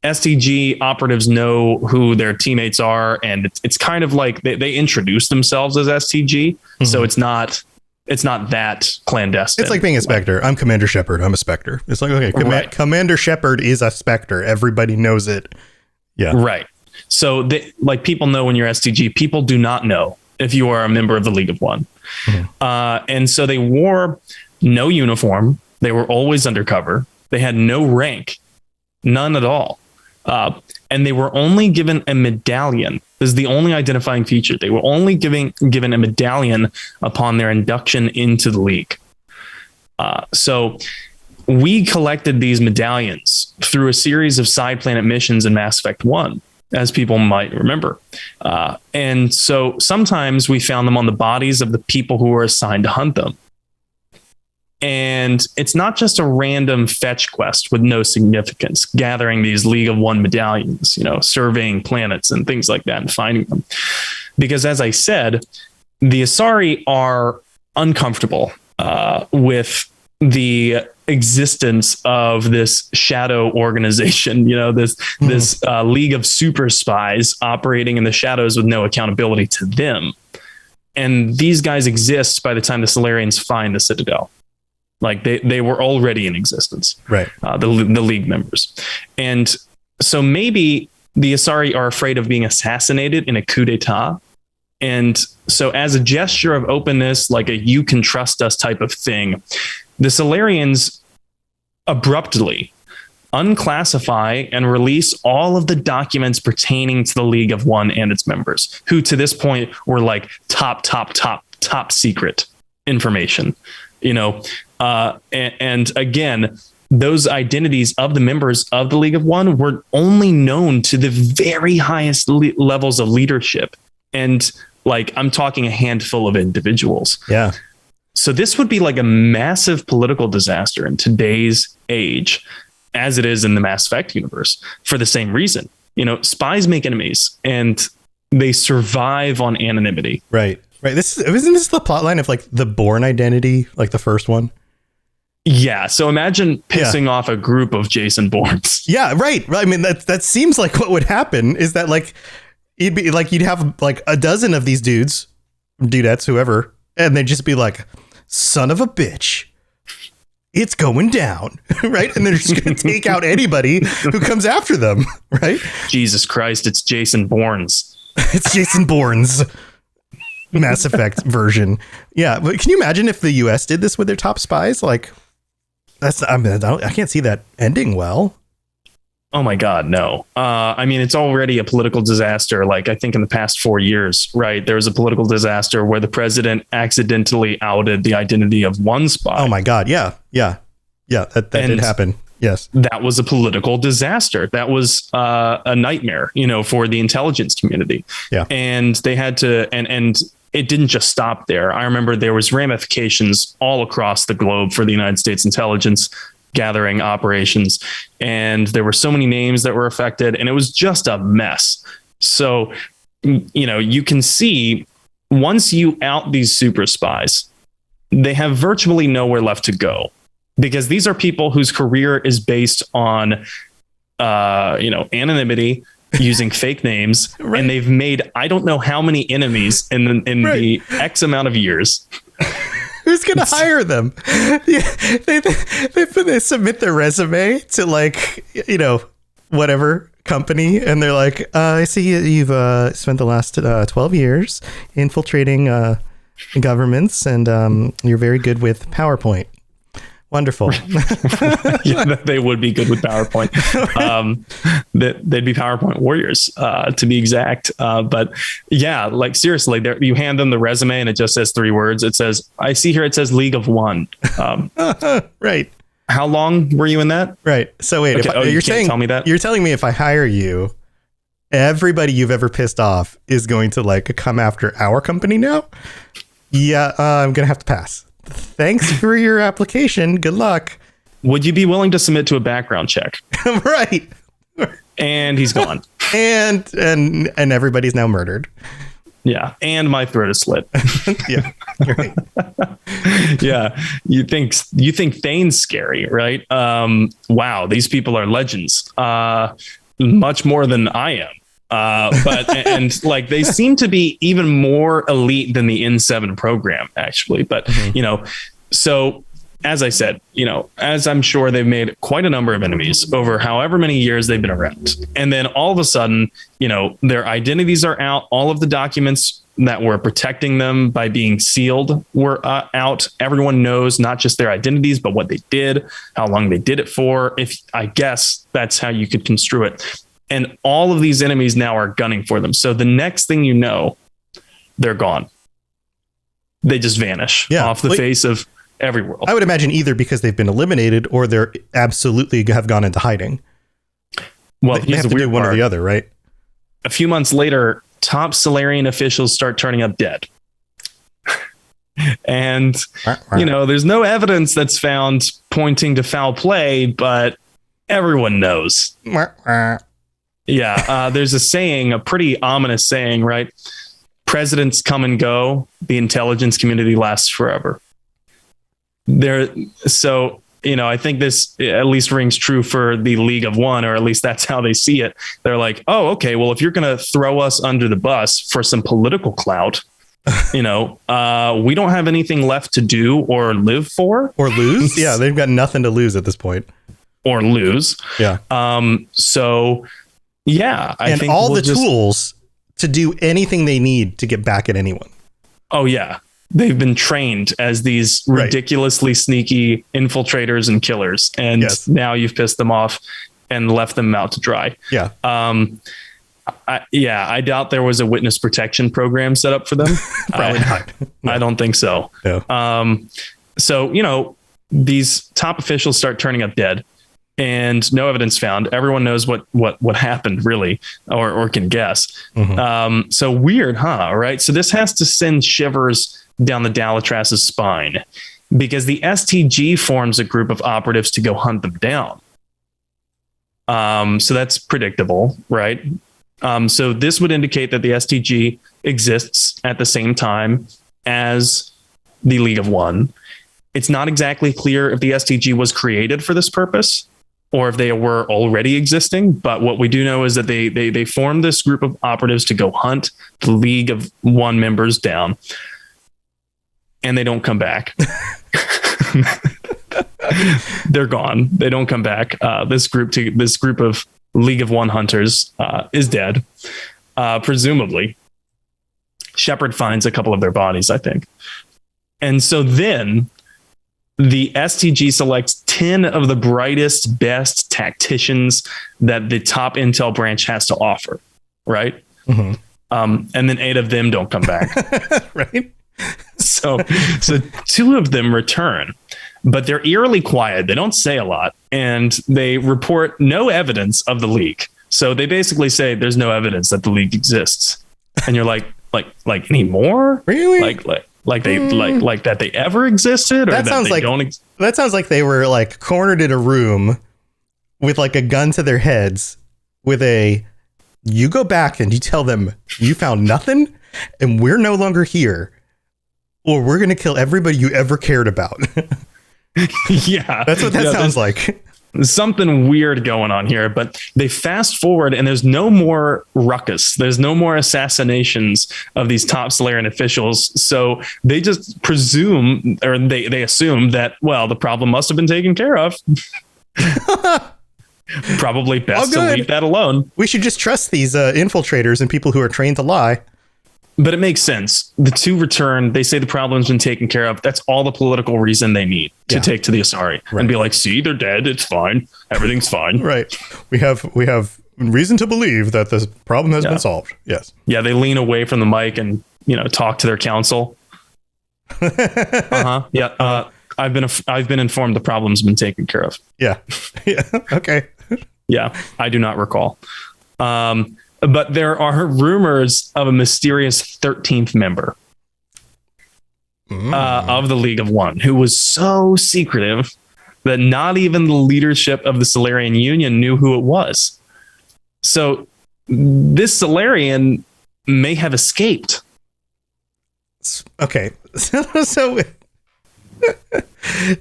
STG operatives know who their teammates are, and it's kind of like they introduce themselves as STG. Mm-hmm. So it's not that clandestine. It's like being a Spectre. I'm Commander Shepard. I'm a Spectre. It's like, okay, right. Commander Shepard is a Spectre. Everybody knows it. Yeah. Right. So people know when you're STG. People do not know if you are a member of the League of One. Mm-hmm. And so they wore no uniform. They were always undercover. They had no rank, none at all. And they were only given a medallion. This is the only identifying feature. They were only given a medallion upon their induction into the League. So we collected these medallions through a series of side planet missions in Mass Effect 1, as people might remember. And so sometimes we found them on the bodies of the people who were assigned to hunt them. And it's not just a random fetch quest with no significance, gathering these League of One medallions, surveying planets and things like that and finding them. Because as I said, the Asari are uncomfortable with the existence of this shadow organization, this league of super spies operating in the shadows with no accountability to them. And these guys exist by the time the Salarians find the Citadel. Like they were already in existence, right? The league members. And so maybe the Asari are afraid of being assassinated in a coup d'etat. And so as a gesture of openness, like a you can trust us type of thing, the Salarians abruptly unclassify and release all of the documents pertaining to the League of One and its members, who to this point were like top secret information, and again, those identities of the members of the League of One were only known to the very highest levels of leadership. And like, I'm talking a handful of individuals. Yeah. So this would be like a massive political disaster in today's age, as it is in the Mass Effect universe, for the same reason. Spies make enemies and they survive on anonymity. Right. Isn't this the plot line of like the Bourne Identity, like the first one? Yeah. So imagine pissing off a group of Jason Bournes. Yeah. Right. I mean, that seems like what would happen is that like, you'd have like a dozen of these dudettes, whoever, and they'd just be like, son of a bitch, it's going down. Right. And they're just going to take out anybody who comes after them. Right. Jesus Christ. It's Jason Bournes. It's Jason Bourne's Mass Effect version. Yeah. But can you imagine if the US did this with their top spies? Like, I can't see that ending well. Oh my God, no. I mean, it's already a political disaster. Like, I think in the past 4 years, right, there was a political disaster where the president accidentally outed the identity of one spy. Oh my God. Yeah. That did happen. Yes. That was a political disaster. That was a nightmare, for the intelligence community. Yeah. And they had to, and it didn't just stop there. I remember there was ramifications all across the globe for the United States intelligence gathering operations. And there were so many names that were affected, and it was just a mess. So, you can see once you out these super spies, they have virtually nowhere left to go, because these are people whose career is based on, anonymity, using fake names, right. And they've made, I don't know how many enemies in the X amount of years. Who's going to hire them? Yeah, they submit their resume to like, whatever company. And they're like, I see you've spent the last 12 years infiltrating governments, and you're very good with PowerPoint. Wonderful. Yeah, they would be good with PowerPoint. They'd be PowerPoint warriors, to be exact. But yeah, like seriously, you hand them the resume and it just says 3 words. It says, I see here, it says League of One. Right. How long were you in that? Right. So wait, okay. You're saying, tell me that? You're telling me if I hire you, everybody you've ever pissed off is going to like come after our company now? Yeah, I'm going to have to pass. Thanks for your application. Good luck. Would you be willing to submit to a background check? Right. And he's gone. and everybody's now murdered. Yeah. And my throat is slit. Yeah. Right. Yeah. You think Thane's scary, right? Wow. These people are legends. Much more than I am. But and like they seem to be even more elite than the N7 program, actually. But, so as I said, as I'm sure they've made quite a number of enemies over however many years they've been around. And then all of a sudden, their identities are out. All of the documents that were protecting them by being sealed were out. Everyone knows not just their identities, but what they did, how long they did it for. I guess that's how you could construe it. And all of these enemies now are gunning for them. So the next thing you know, they're gone. They just vanish off the face of every world. I would imagine either because they've been eliminated or they're absolutely have gone into hiding. Well, they have to do one or the other, right? A few months later, top Salarian officials start turning up dead. And, there's no evidence that's found pointing to foul play, but everyone knows. Yeah, there's a saying, a pretty ominous saying, right? Presidents come and go. The intelligence community lasts forever. I think this at least rings true for the League of One, or at least that's how they see it. They're like, oh, okay, well, if you're going to throw us under the bus for some political clout, we don't have anything left to do or live for. Or lose. Yeah, they've got nothing to lose at this point. Or lose. Yeah. I think all the tools to do anything they need to get back at anyone. Oh, yeah. They've been trained as these ridiculously sneaky infiltrators and killers. And now you've pissed them off and left them out to dry. Yeah. I doubt there was a witness protection program set up for them. Probably not. No. I don't think so. No. These top officials start turning up dead and no evidence found. Everyone knows what happened really, or can guess. Mm-hmm. So weird, huh? Right. So this has to send shivers down the Dalatras's spine because the STG forms a group of operatives to go hunt them down. So that's predictable, right? So this would indicate that the STG exists at the same time as the League of One. It's not exactly clear if the STG was created for this purpose or if they were already existing. But what we do know is that they formed this group of operatives to go hunt the League of One members down. And they don't come back. They're gone. They don't come back. This group of League of One hunters is dead, presumably. Shepard finds a couple of their bodies, I think. And so then the STG selects 10 of the brightest, best tacticians that the top intel branch has to offer, right? Mm-hmm. And then 8 of them don't come back. Right. So 2 of them return, but they're eerily quiet. They don't say a lot, and they report no evidence of the League. So they basically say there's no evidence that the League exists. And you're like anymore? Really? Like that they ever existed, or that sounds they like don't. That sounds like they were like cornered in a room with like a gun to their heads with you go back and you tell them you found nothing and we're no longer here. Or we're going to kill everybody you ever cared about. Yeah. That's what that sounds like. Something weird going on here, but they fast forward and there's no more ruckus. There's no more assassinations of these top Salarian officials. So they just presume, or they assume that, well, the problem must have been taken care of. Probably best to leave that alone. We should just trust these infiltrators and people who are trained to lie. But it makes sense. The 2 return. They say the problem's been taken care of. That's all the political reason they need to take to the Asari and be like, see, they're dead. It's fine. Everything's fine. Right. We have reason to believe that this problem has been solved. Yes. Yeah. They lean away from the mic and, talk to their counsel. Yeah. I've been informed the problem's been taken care of. Yeah. Yeah. Okay. Yeah. I do not recall. But there are rumors of a mysterious 13th member of the League of One who was so secretive that not even the leadership of the Salarian Union knew who it was. So this Salarian may have escaped. Okay. So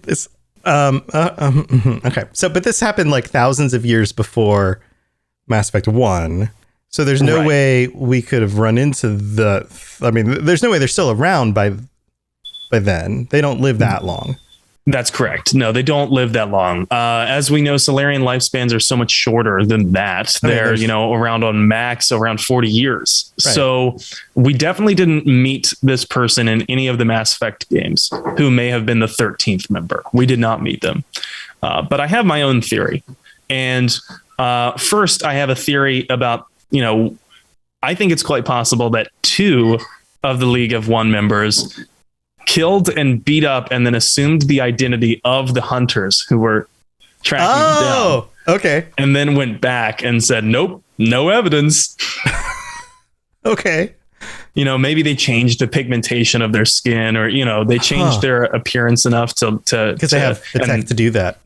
this okay. So but this happened like thousands of years before Mass Effect 1. So there's no way we could have run into there's no way they're still around by then. They don't live that long. That's correct. No, they don't live that long. As we know, Salarian lifespans are so much shorter than that. They're, around on max around 40 years. Right. So we definitely didn't meet this person in any of the Mass Effect games who may have been the 13th member. We did not meet them. But I have my own theory. And first, I have a theory about, I think it's quite possible that 2 of the League of One members killed and beat up and then assumed the identity of the hunters who were tracking them down. Oh, okay. And then went back and said, nope, no evidence. Okay. You know, maybe they changed the pigmentation of their skin, or, you know, they changed their appearance enough to because they have the tech to do that.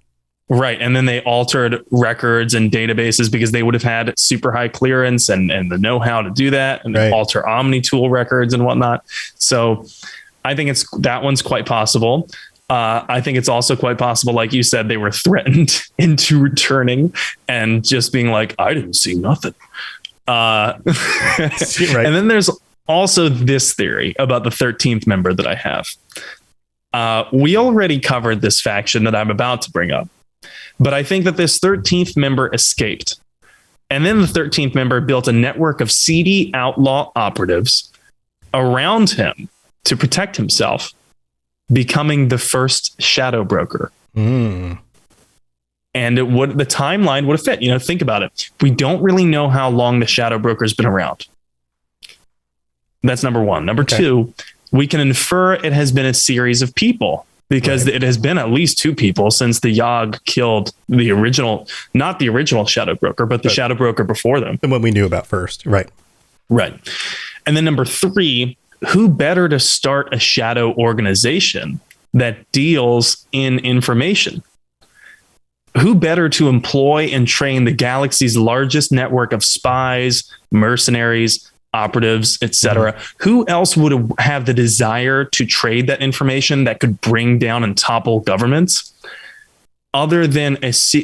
Right. And then they altered records and databases because they would have had super high clearance and the know-how to do that, and alter OmniTool records and whatnot. So I think that one's quite possible. I think it's also quite possible, like you said, they were threatened into returning and just being like, I didn't see nothing. Right. And then there's also this theory about the 13th member that I have. We already covered this faction that I'm about to bring up, but I think that this 13th member escaped. And then the 13th member built a network of seedy outlaw operatives around him to protect himself, becoming the first shadow broker. And the timeline would have fit. You know, think about it. We don't really know how long the shadow broker's been around. That's number one. Number two, we can infer it has been a series of people, because it has been at least two people since the Yogg killed the original, not the original shadow broker, but the shadow broker before them. The one we knew about first. Right. And then number three, who better to start a shadow organization that deals in information? Who better to employ and train the galaxy's largest network of spies, mercenaries, operatives, etc.? Who else would have the desire to trade that information that could bring down and topple governments, other than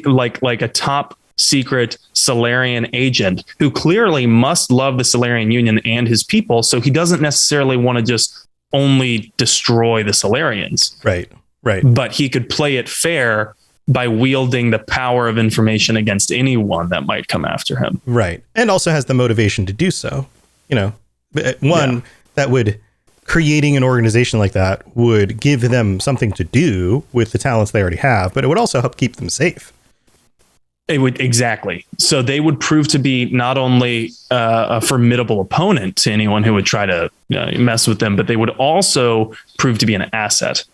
like a top secret Salarian agent who clearly must love the Salarian Union and his people, so he doesn't necessarily want to just only destroy the Salarians. Right. But he could play it fair by wielding the power of information against anyone that might come after him. Right. And also has the motivation to do so. You know, that would, creating an organization like that would give them something to do with the talents they already have, but it would also help keep them safe. It would, exactly. So they would prove to be not only a formidable opponent to anyone who would try to mess with them, but they would also prove to be an asset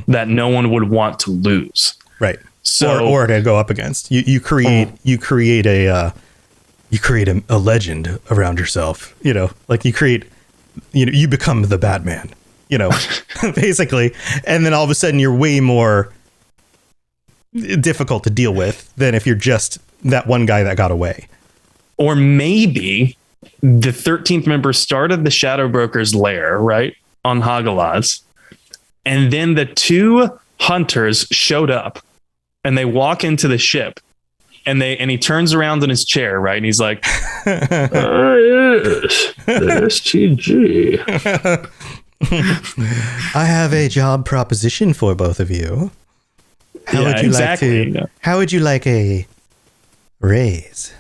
that no one would want to lose. Right. So, or to go up against. You create a legend around yourself. You know, like you become the Batman. You know, basically, and then all of a sudden you're way more difficult to deal with than if you're just that one guy that got away. Or maybe the 13th member started the Shadow Broker's lair, right, on Hagalaz, and then the two hunters showed up, and they walk into the ship, and he turns around in his chair, right, and he's like, yes, the STG. I have a job proposition for both of you. How would you like a raise?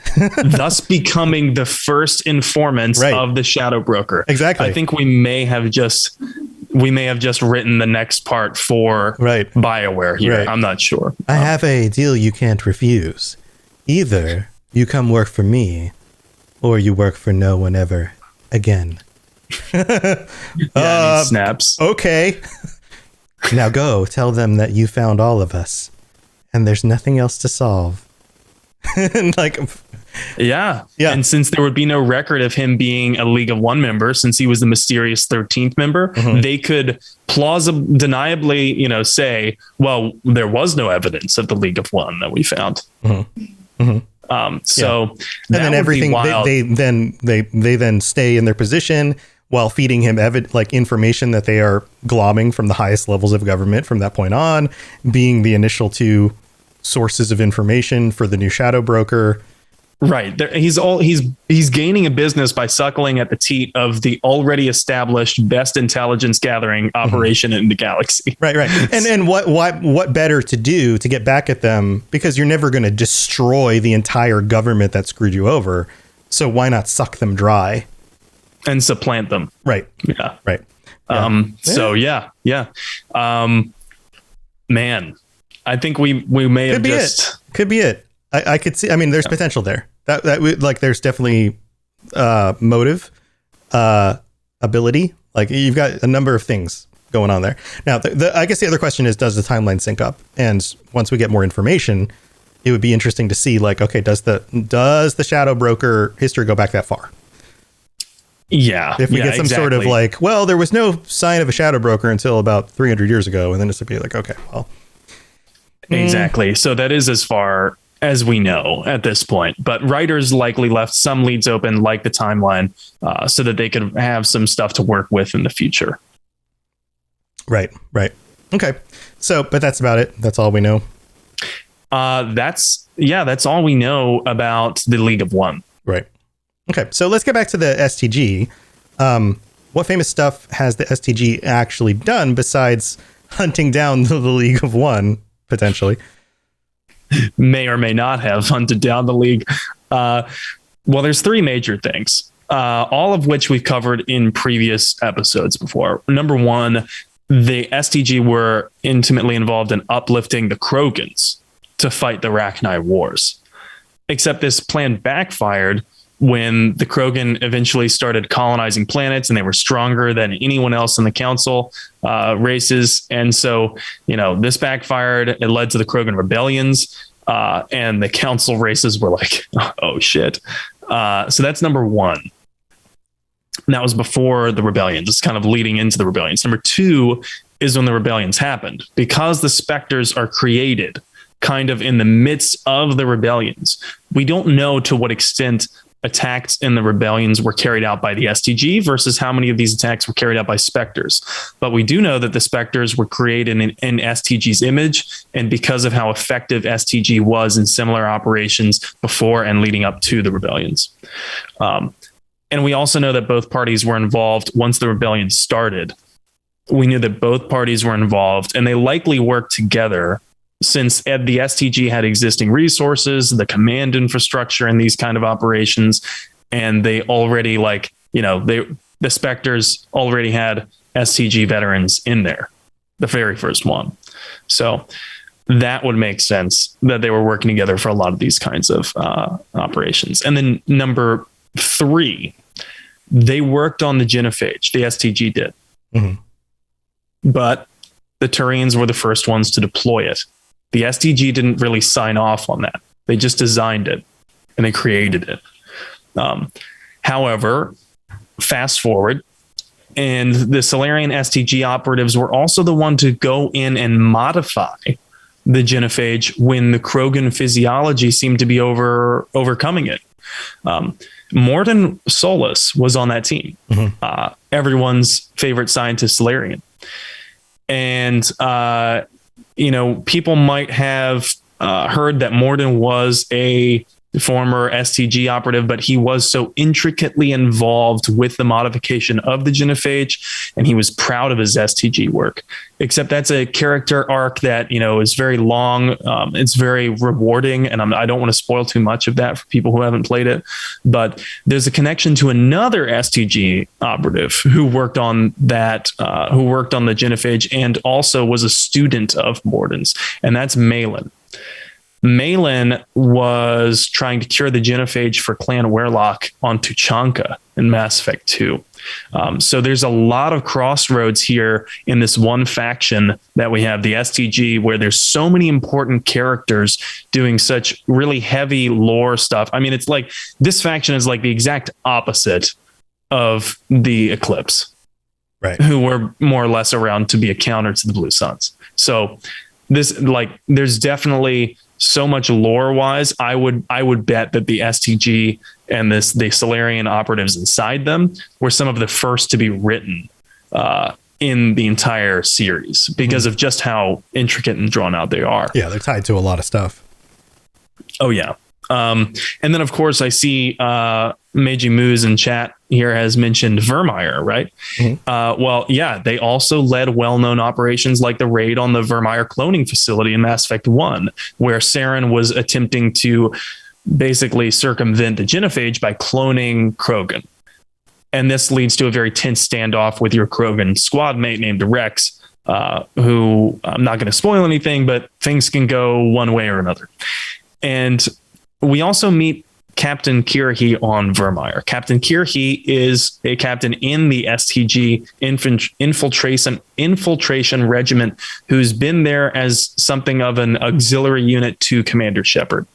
Thus becoming the first informants of the Shadow Broker. Exactly. I think we may have just written the next part for BioWare here. I'm not sure. I have a deal you can't refuse. Either you come work for me, or you work for no one ever again. He snaps. Okay. Now go tell them that you found all of us and there's nothing else to solve. Yeah. And since there would be no record of him being a League of One member, since he was the mysterious 13th member, they could deniably, say, well, there was no evidence of the League of One that we found. And then everything they then stay in their position while feeding him information that they are glomming from the highest levels of government from that point on, being the initial two sources of information for the new Shadow Broker. Right. He's gaining a business by suckling at the teat of the already established best intelligence gathering operation in the galaxy. Right. And what better to do to get back at them, because you're never going to destroy the entire government that screwed you over. So why not suck them dry? And supplant them. Right. Yeah. Right. Yeah. Man, I think we may have could be it. I could see. I mean, there's potential there. There's definitely motive, ability. Like, you've got a number of things going on there. Now, I guess the other question is, does the timeline sync up? And once we get more information, it would be interesting to see, like, okay, does the Shadow Broker history go back that far? Yeah. If we get some sort of like, well, there was no sign of a Shadow Broker until about 300 years ago, and then it's to be like, okay, well. Exactly. So that is as far as we know at this point. But writers likely left some leads open, like the timeline, so that they could have some stuff to work with in the future. Right. Okay. So, but that's about it. That's all we know. That's all we know about the League of One. Right. Okay. So let's get back to the STG. What famous stuff has the STG actually done besides hunting down the League of One, potentially? May or may not have hunted down the League. Well, there's three major things, all of which we've covered in previous episodes before. Number one, the STG were intimately involved in uplifting the Krogans to fight the Rachni Wars. Except this plan backfired when the Krogan eventually started colonizing planets, and they were stronger than anyone else in the council races. And so, this backfired. It led to the Krogan rebellions, and the council races were like, oh shit. So that's number one. And that was before the rebellions. It's kind of leading into the rebellions. Number two is when the rebellions happened, because the Spectors are created kind of in the midst of the rebellions. We don't know to what extent attacks in the rebellions were carried out by the STG versus how many of these attacks were carried out by Spectors. But we do know that the Spectors were created in STG's image, and because of how effective STG was in similar operations before and leading up to the rebellions. And we also know that both parties were involved once the rebellion started. We knew that both parties were involved, and they likely worked together since the STG had existing resources, the command infrastructure, and these kind of operations. And they already the Spectors already had STG veterans in there, the very first one. So that would make sense that they were working together for a lot of these kinds of operations. And then number three, they worked on the genophage. The STG did. Mm-hmm. But the Turians were the first ones to deploy it. The STG didn't really sign off on that. They just designed it and they created it. However, fast forward, and the Salarian STG operatives were also the one to go in and modify the genophage when the Krogan physiology seemed to be overcoming it. Morton Solus was on that team, everyone's favorite scientist, Salarian. And, people might have heard that Morton was a former STG operative, but he was so intricately involved with the modification of the genophage, and he was proud of his STG work. Except that's a character arc that, is very long. It's very rewarding, and I don't want to spoil too much of that for people who haven't played it. But there's a connection to another STG operative who worked on that, who worked on the genophage and also was a student of Morton's, and that's Malin. Malin was trying to cure the genophage for Clan Werlock on Tuchanka in Mass Effect 2. So there's a lot of crossroads here in this one faction that we have, the STG, where there's so many important characters doing such really heavy lore stuff. I mean, it's like this faction is like the exact opposite of the Eclipse, right? Who were more or less around to be a counter to the Blue Suns. So there's definitely so much lore wise. I would bet that the STG and the Salarian operatives inside them were some of the first to be written in the entire series because of just how intricate and drawn out they are. Yeah, they're tied to a lot of stuff. Oh yeah. And then of course I see Meiji Moose in chat here has mentioned Vermeer, right? Mm-hmm. Well, yeah, they also led well-known operations like the raid on the Vermeer cloning facility in Mass Effect 1, where Saren was attempting to basically circumvent the genophage by cloning Krogan. And this leads to a very tense standoff with your Krogan squad mate named Rex, who I'm not going to spoil anything, but things can go one way or another. And we also meet Captain Kirhi on Vermeer. Captain Kirhi is a captain in the STG infiltration regiment who's been there as something of an auxiliary unit to Commander Shepard.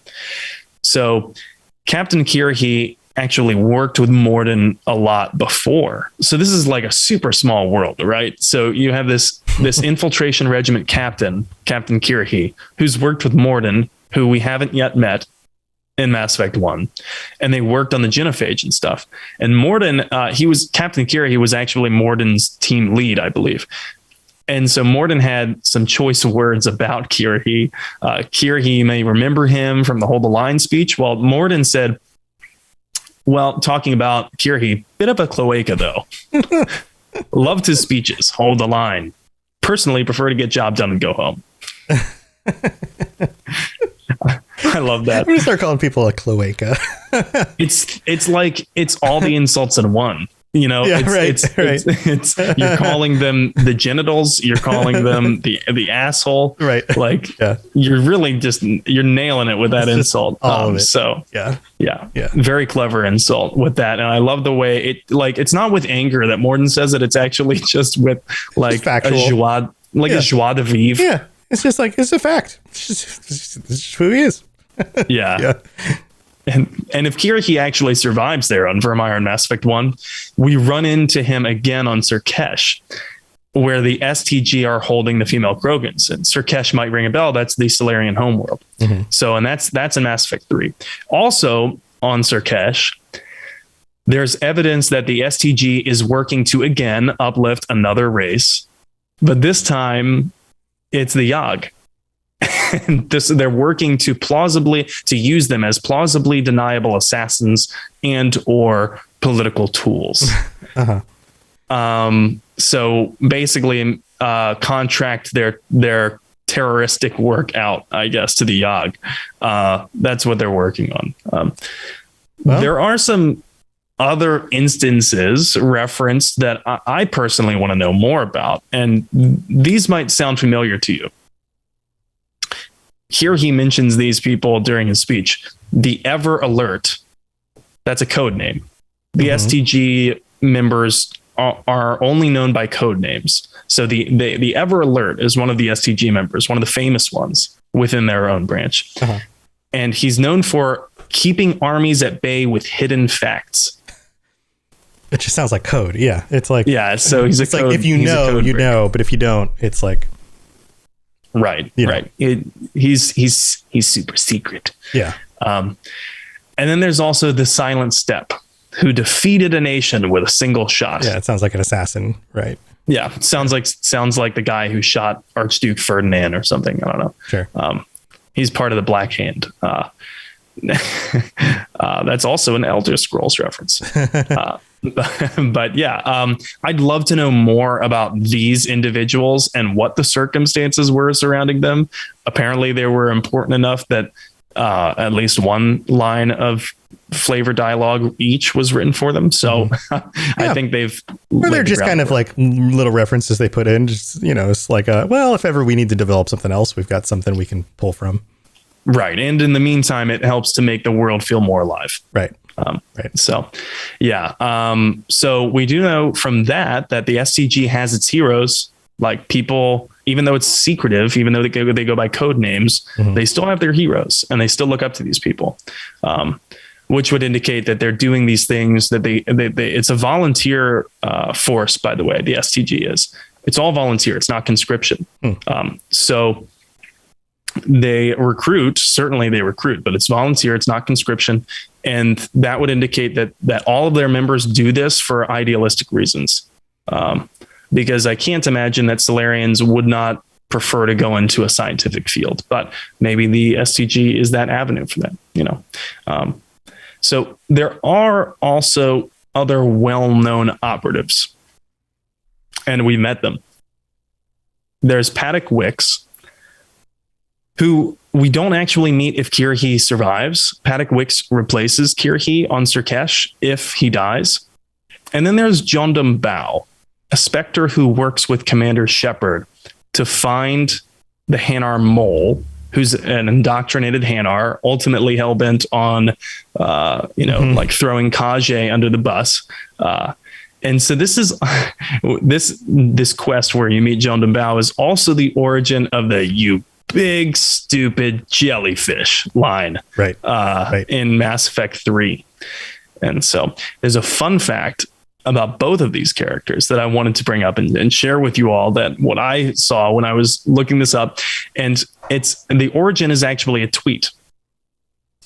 So Captain Kirhi actually worked with Morden a lot before. So this is like a super small world, right? So you have this infiltration regiment captain, Captain Kirhi, who's worked with Morden, who we haven't yet met in Mass Effect 1. And they worked on the genophage and stuff. And Morden, Captain Kirhi was actually Morden's team lead, I believe. And so Morden had some choice words about Kirhi. Kirhi may remember him from the Hold the Line speech. Well, Morden said, well, talking about Kirhi, bit of a cloaca, though. Loved his speeches. Hold the line. Personally, prefer to get job done and go home. I love that. I'm gonna start calling people a cloaca. It's like it's all the insults in one. You know, yeah, it's you're calling them the genitals, you're calling them the asshole, right? Like you're really you're nailing it with that insult. All of it. So yeah, very clever insult with that, and I love the way it's not with anger that Morden says it. It's actually just with like a joie de vivre. Yeah, it's just like it's a fact. It's just who he is. yeah. And if Kirhi actually survives there on Vermeer and Mass Effect 1, we run into him again on Surkesh, where the STG are holding the female Krogans. And Surkesh might ring a bell. That's the Salarian homeworld. Mm-hmm. So, and that's in Mass Effect 3. Also on Surkesh, there's evidence that the STG is working to again uplift another race, but this time it's the Yogg. And they're working to use them as plausibly deniable assassins and or political tools. So basically, contract their terroristic work out, I guess, to the Yogg. That's what they're working on. There are some other instances referenced that I personally want to know more about, and these might sound familiar to you. Here he mentions these people during his speech. The Ever Alert, that's a code name. The STG members are only known by code names. So the Ever Alert is one of the STG members, one of the famous ones within their own branch. And he's known for keeping armies at bay with hidden facts. It just sounds like code. Yeah. It's like, so he's it's like if you know, you know, but if you don't, it's like, right. He's super secret. Yeah. And then there's also the Silent Step, who defeated a nation with a single shot. Yeah, it sounds like an assassin, right? Yeah, sounds like the guy who shot Archduke Ferdinand or something. I don't know. Sure. He's part of the Black Hand. That's also an Elder Scrolls reference. But yeah, I'd love to know more about these individuals and what the circumstances were surrounding them. Apparently, they were important enough that at least one line of flavor dialogue each was written for them. So I think they're just kind of like little references they put in. Just, it's like, if ever we need to develop something else, we've got something we can pull from. Right. And in the meantime, it helps to make the world feel more alive. Right. Right. So, yeah. So we do know from that the STG has its heroes, like people, even though it's secretive, even though they go by code names, they still have their heroes and they still look up to these people, which would indicate that they're doing these things that they it's a volunteer force, by the way, the STG is. It's all volunteer. It's not conscription. So they recruit, but it's volunteer. It's not conscription. And that would indicate that all of their members do this for idealistic reasons. Because I can't imagine that Salarians would not prefer to go into a scientific field, but maybe the STG is that avenue for them, So there are also other well-known operatives, and we met them. There's Paddock Wicks, who we don't actually meet if Kirhi survives. Paddock Wicks replaces Kirhi on Surkesh if he dies. And then there's Jondum Bao, a Spectre who works with Commander Shepard to find the Hanar mole who's an indoctrinated Hanar, ultimately hell-bent on, like throwing Kage under the bus. And so this is this quest where you meet John Bao is also the origin of the "you big stupid jellyfish" line, right. In Mass Effect 3. And so there's a fun fact about both of these characters that I wanted to bring up and share with you all, that what I saw when I was looking this up. And the origin is actually a tweet.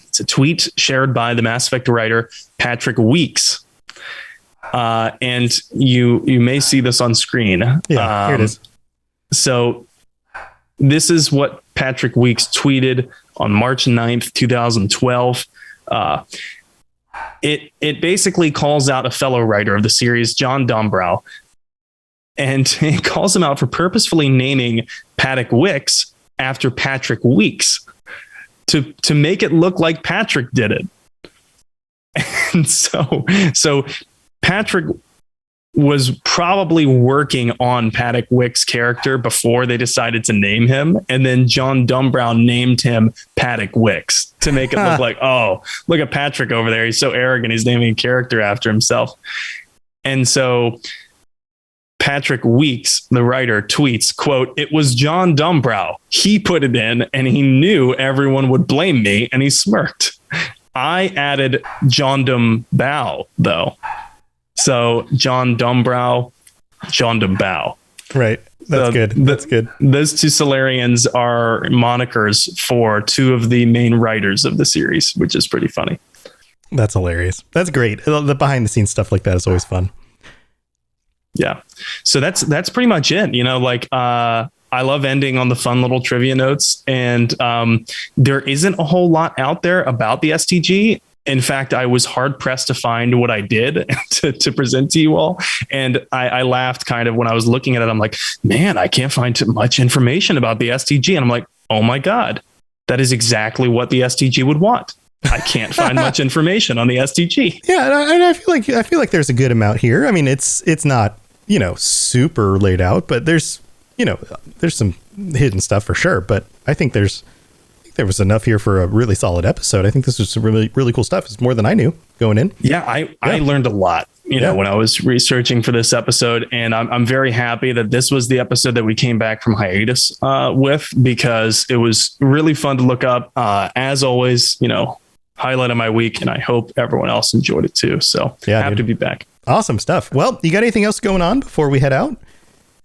It's a tweet shared by the Mass Effect writer Patrick Weeks. And you may see this on screen. Yeah, here it is. So this is what Patrick Weeks tweeted on March 9th, 2012. It basically calls out a fellow writer of the series, John Dombrow, and it calls him out for purposefully naming Paddock Wicks after Patrick Weeks to make it look like Patrick did it. And so Patrick was probably working on Paddock Wick's character before they decided to name him. And then John Dombrow named him Paddock Wicks to make it look like, oh, look at Patrick over there. He's so arrogant. He's naming a character after himself. And so Patrick Weeks, the writer, tweets, quote, "It was John Dombrow. He put it in and he knew everyone would blame me." And he smirked. I added John Dombrow, though. So John Dombrow, John Dombrow. Right. That's good. That's good. Those two Salarians are monikers for two of the main writers of the series, which is pretty funny. That's hilarious. That's great. The behind the scenes stuff like that is always fun. Yeah. So that's pretty much it. I love ending on the fun little trivia notes, and there isn't a whole lot out there about the STG. In fact, I was hard pressed to find what I did to present to you all. And I laughed kind of when I was looking at it. I'm like, man, I can't find much information about the STG. And I'm like, oh my God, that is exactly what the STG would want. I can't find much information on the STG. Yeah. And I feel like there's a good amount here. I mean, it's not, super laid out, but there's some hidden stuff for sure. But I think there was enough here for a really solid episode. I think this was some really, really cool stuff. It's more than I knew going in. Yeah, I learned a lot, when I was researching for this episode. And I'm very happy that this was the episode that we came back from hiatus with, because it was really fun to look up. As always, highlight of my week, and I hope everyone else enjoyed it too. So happy to be back. Awesome stuff. Well, you got anything else going on before we head out?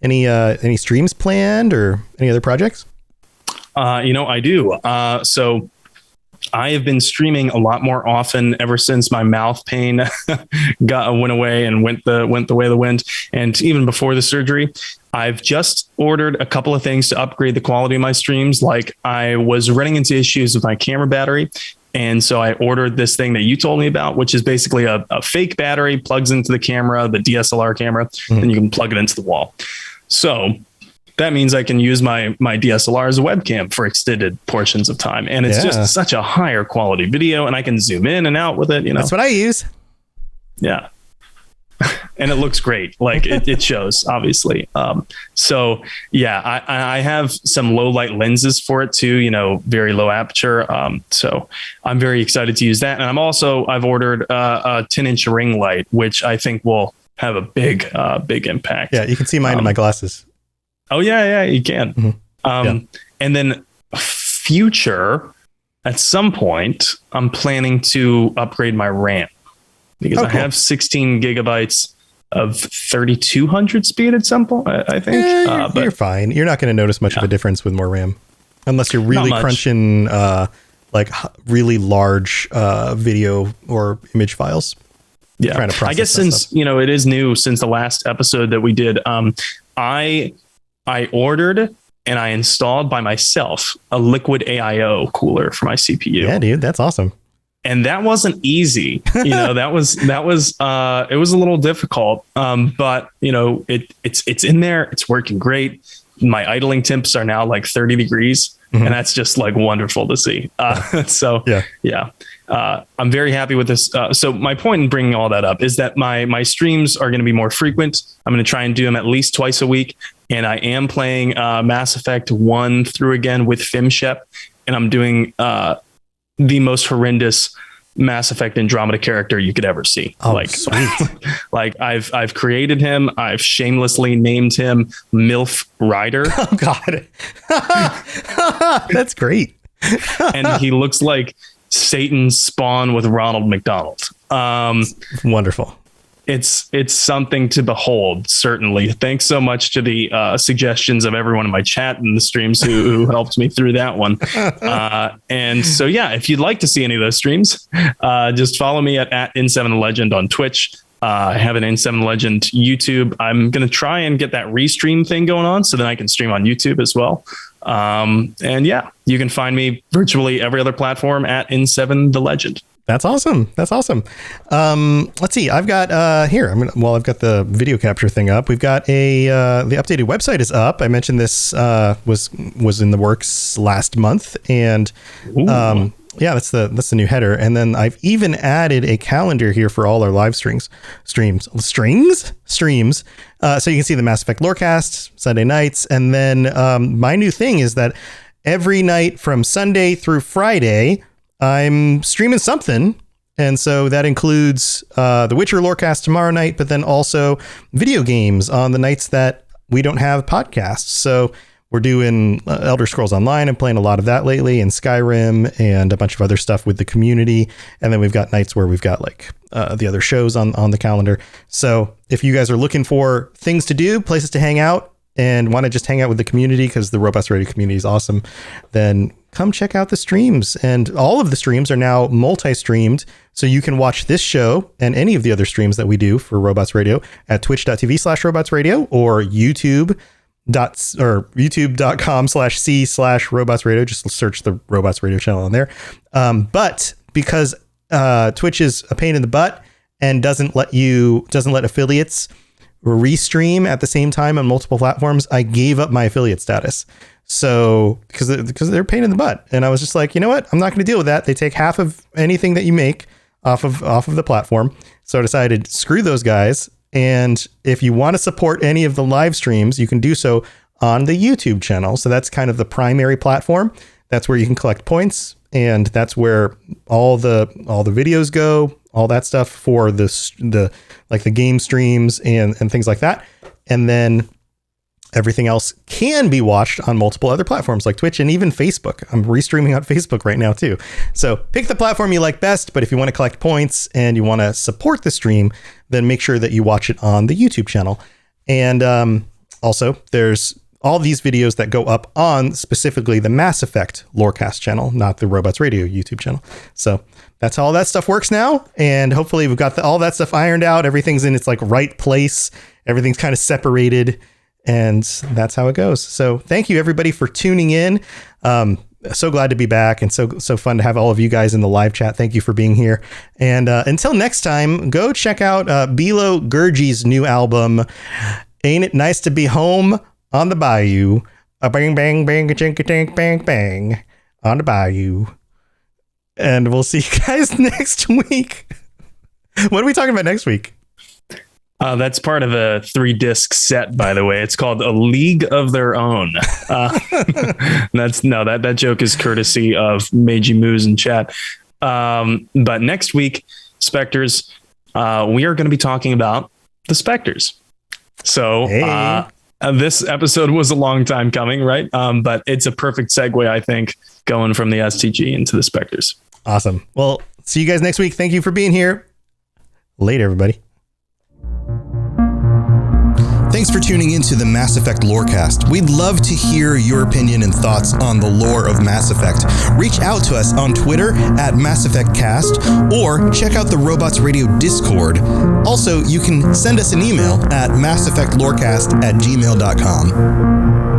Any streams planned or any other projects? I do. So I have been streaming a lot more often ever since my mouth pain went away and went the way of the wind. And even before the surgery, I've just ordered a couple of things to upgrade the quality of my streams. Like, I was running into issues with my camera battery. And so I ordered this thing that you told me about, which is basically a fake battery, plugs into the camera, the DSLR camera, and you can plug it into the wall. So that means I can use my DSLR as a webcam for extended portions of time. And it's just such a higher quality video, and I can zoom in and out with it. That's what I use. Yeah. And it looks great. Like it shows, obviously. So yeah, I have some low light lenses for it too, very low aperture. So I'm very excited to use that. And I've ordered a 10-inch ring light, which I think will have a big impact. Yeah. You can see mine in my glasses. Oh yeah, you can. Mm-hmm. And then future, at some point, I'm planning to upgrade my RAM, because I have 16 gigabytes of 3200 speed at some point, I think. But you're fine. You're not going to notice much of a difference with more RAM, unless you're really crunching really large video or image files. Yeah, I guess since it is new since the last episode that we did, I ordered and I installed by myself a liquid AIO cooler for my CPU. Yeah, dude, that's awesome. And that wasn't easy. It was a little difficult. But it's in there. It's working great. My idling temps are now like 30 degrees. Mm-hmm. And that's just like wonderful to see. I'm very happy with this. So my point in bringing all that up is that my streams are going to be more frequent. I'm going to try and do them at least twice a week. And I am playing Mass Effect 1 through again with FimShep. and I'm doing the most horrendous Mass Effect Andromeda character you could ever see. Oh, sweet. Like I've created him. I've shamelessly named him MILF Ryder. Oh God. That's great. And he looks like Satan's spawn with Ronald McDonald. Wonderful. It's something to behold, certainly. Thanks so much to the suggestions of everyone in my chat and the streams who helped me through that one. And so, yeah, if you'd like to see any of those streams, just follow me at N7Legend on Twitch. I have an N7 Legend YouTube. I'm going to try and get that restream thing going on so then I can stream on YouTube as well. And yeah, you can find me virtually every other platform at N7 The Legend. That's awesome. That's awesome. Let's see. I've got here. I've got the video capture thing up. We've got the updated website is up. I mentioned this was in the works last month, and yeah, that's the new header. And then I've even added a calendar here for all our live streams. So you can see the Mass Effect Lorecast Sunday nights, and then my new thing is that every night from Sunday through Friday, I'm streaming something. And so that includes the Witcher Lorecast tomorrow night, but then also video games on the nights that we don't have podcasts. So we're doing Elder Scrolls Online. I'm playing a lot of that lately, and Skyrim and a bunch of other stuff with the community. And then we've got nights where we've got like the other shows on the calendar. So if you guys are looking for things to do, places to hang out, and want to just hang out with the community because the Robots Radio community is awesome, then come check out the streams. And all of the streams are now multi-streamed, so you can watch this show and any of the other streams that we do for Robots Radio at twitch.tv/robotsradio or youtube.com/c/robotsradio. Just search the Robots Radio channel on there. But because Twitch is a pain in the butt and doesn't let affiliates restream at the same time on multiple platforms, I gave up my affiliate status. So because they're a pain in the butt, and I was just like, you know what, I'm not going to deal with that. They take half of anything that you make off of the platform. So I decided, screw those guys. And if you want to support any of the live streams, you can do so on the YouTube channel. So that's kind of the primary platform. That's where you can collect points, and that's where all the videos go, all that stuff for the game streams and things like that. And then everything else can be watched on multiple other platforms like Twitch and even Facebook. I'm restreaming on Facebook right now too. So pick the platform you like best, but if you want to collect points and you want to support the stream, then make sure that you watch it on the YouTube channel. And also there's all these videos that go up on specifically the Mass Effect Lorecast channel, not the Robots Radio YouTube channel. So that's how all that stuff works now. And hopefully we've got all that stuff ironed out. Everything's in its like right place. Everything's kind of separated. And that's how it goes. So thank you everybody for tuning in. So glad to be back, and so fun to have all of you guys in the live chat. Thank you for being here. And until next time, go check out Bilo Gurji's new album, Ain't It Nice to Be Home on the Bayou. A bang, bang, bang, a chink, a tink, bang, bang on the Bayou. And we'll see you guys next week. What are we talking about next week? That's part of a 3-disc set, by the way. It's called A League of Their Own. That joke is courtesy of Meiji Moose in chat. But next week, Spectors, we are going to be talking about the Spectors. So this episode was a long time coming, right? But it's a perfect segue, I think, going from the STG into the Spectors. Awesome. Well, see you guys next week. Thank you for being here. Later, everybody. Thanks for tuning into the Mass Effect Lorecast. We'd love to hear your opinion and thoughts on the lore of Mass Effect. Reach out to us on Twitter at Mass Effect Cast, or check out the Robots Radio Discord. Also, you can send us an email at masseffectlorecast@gmail.com.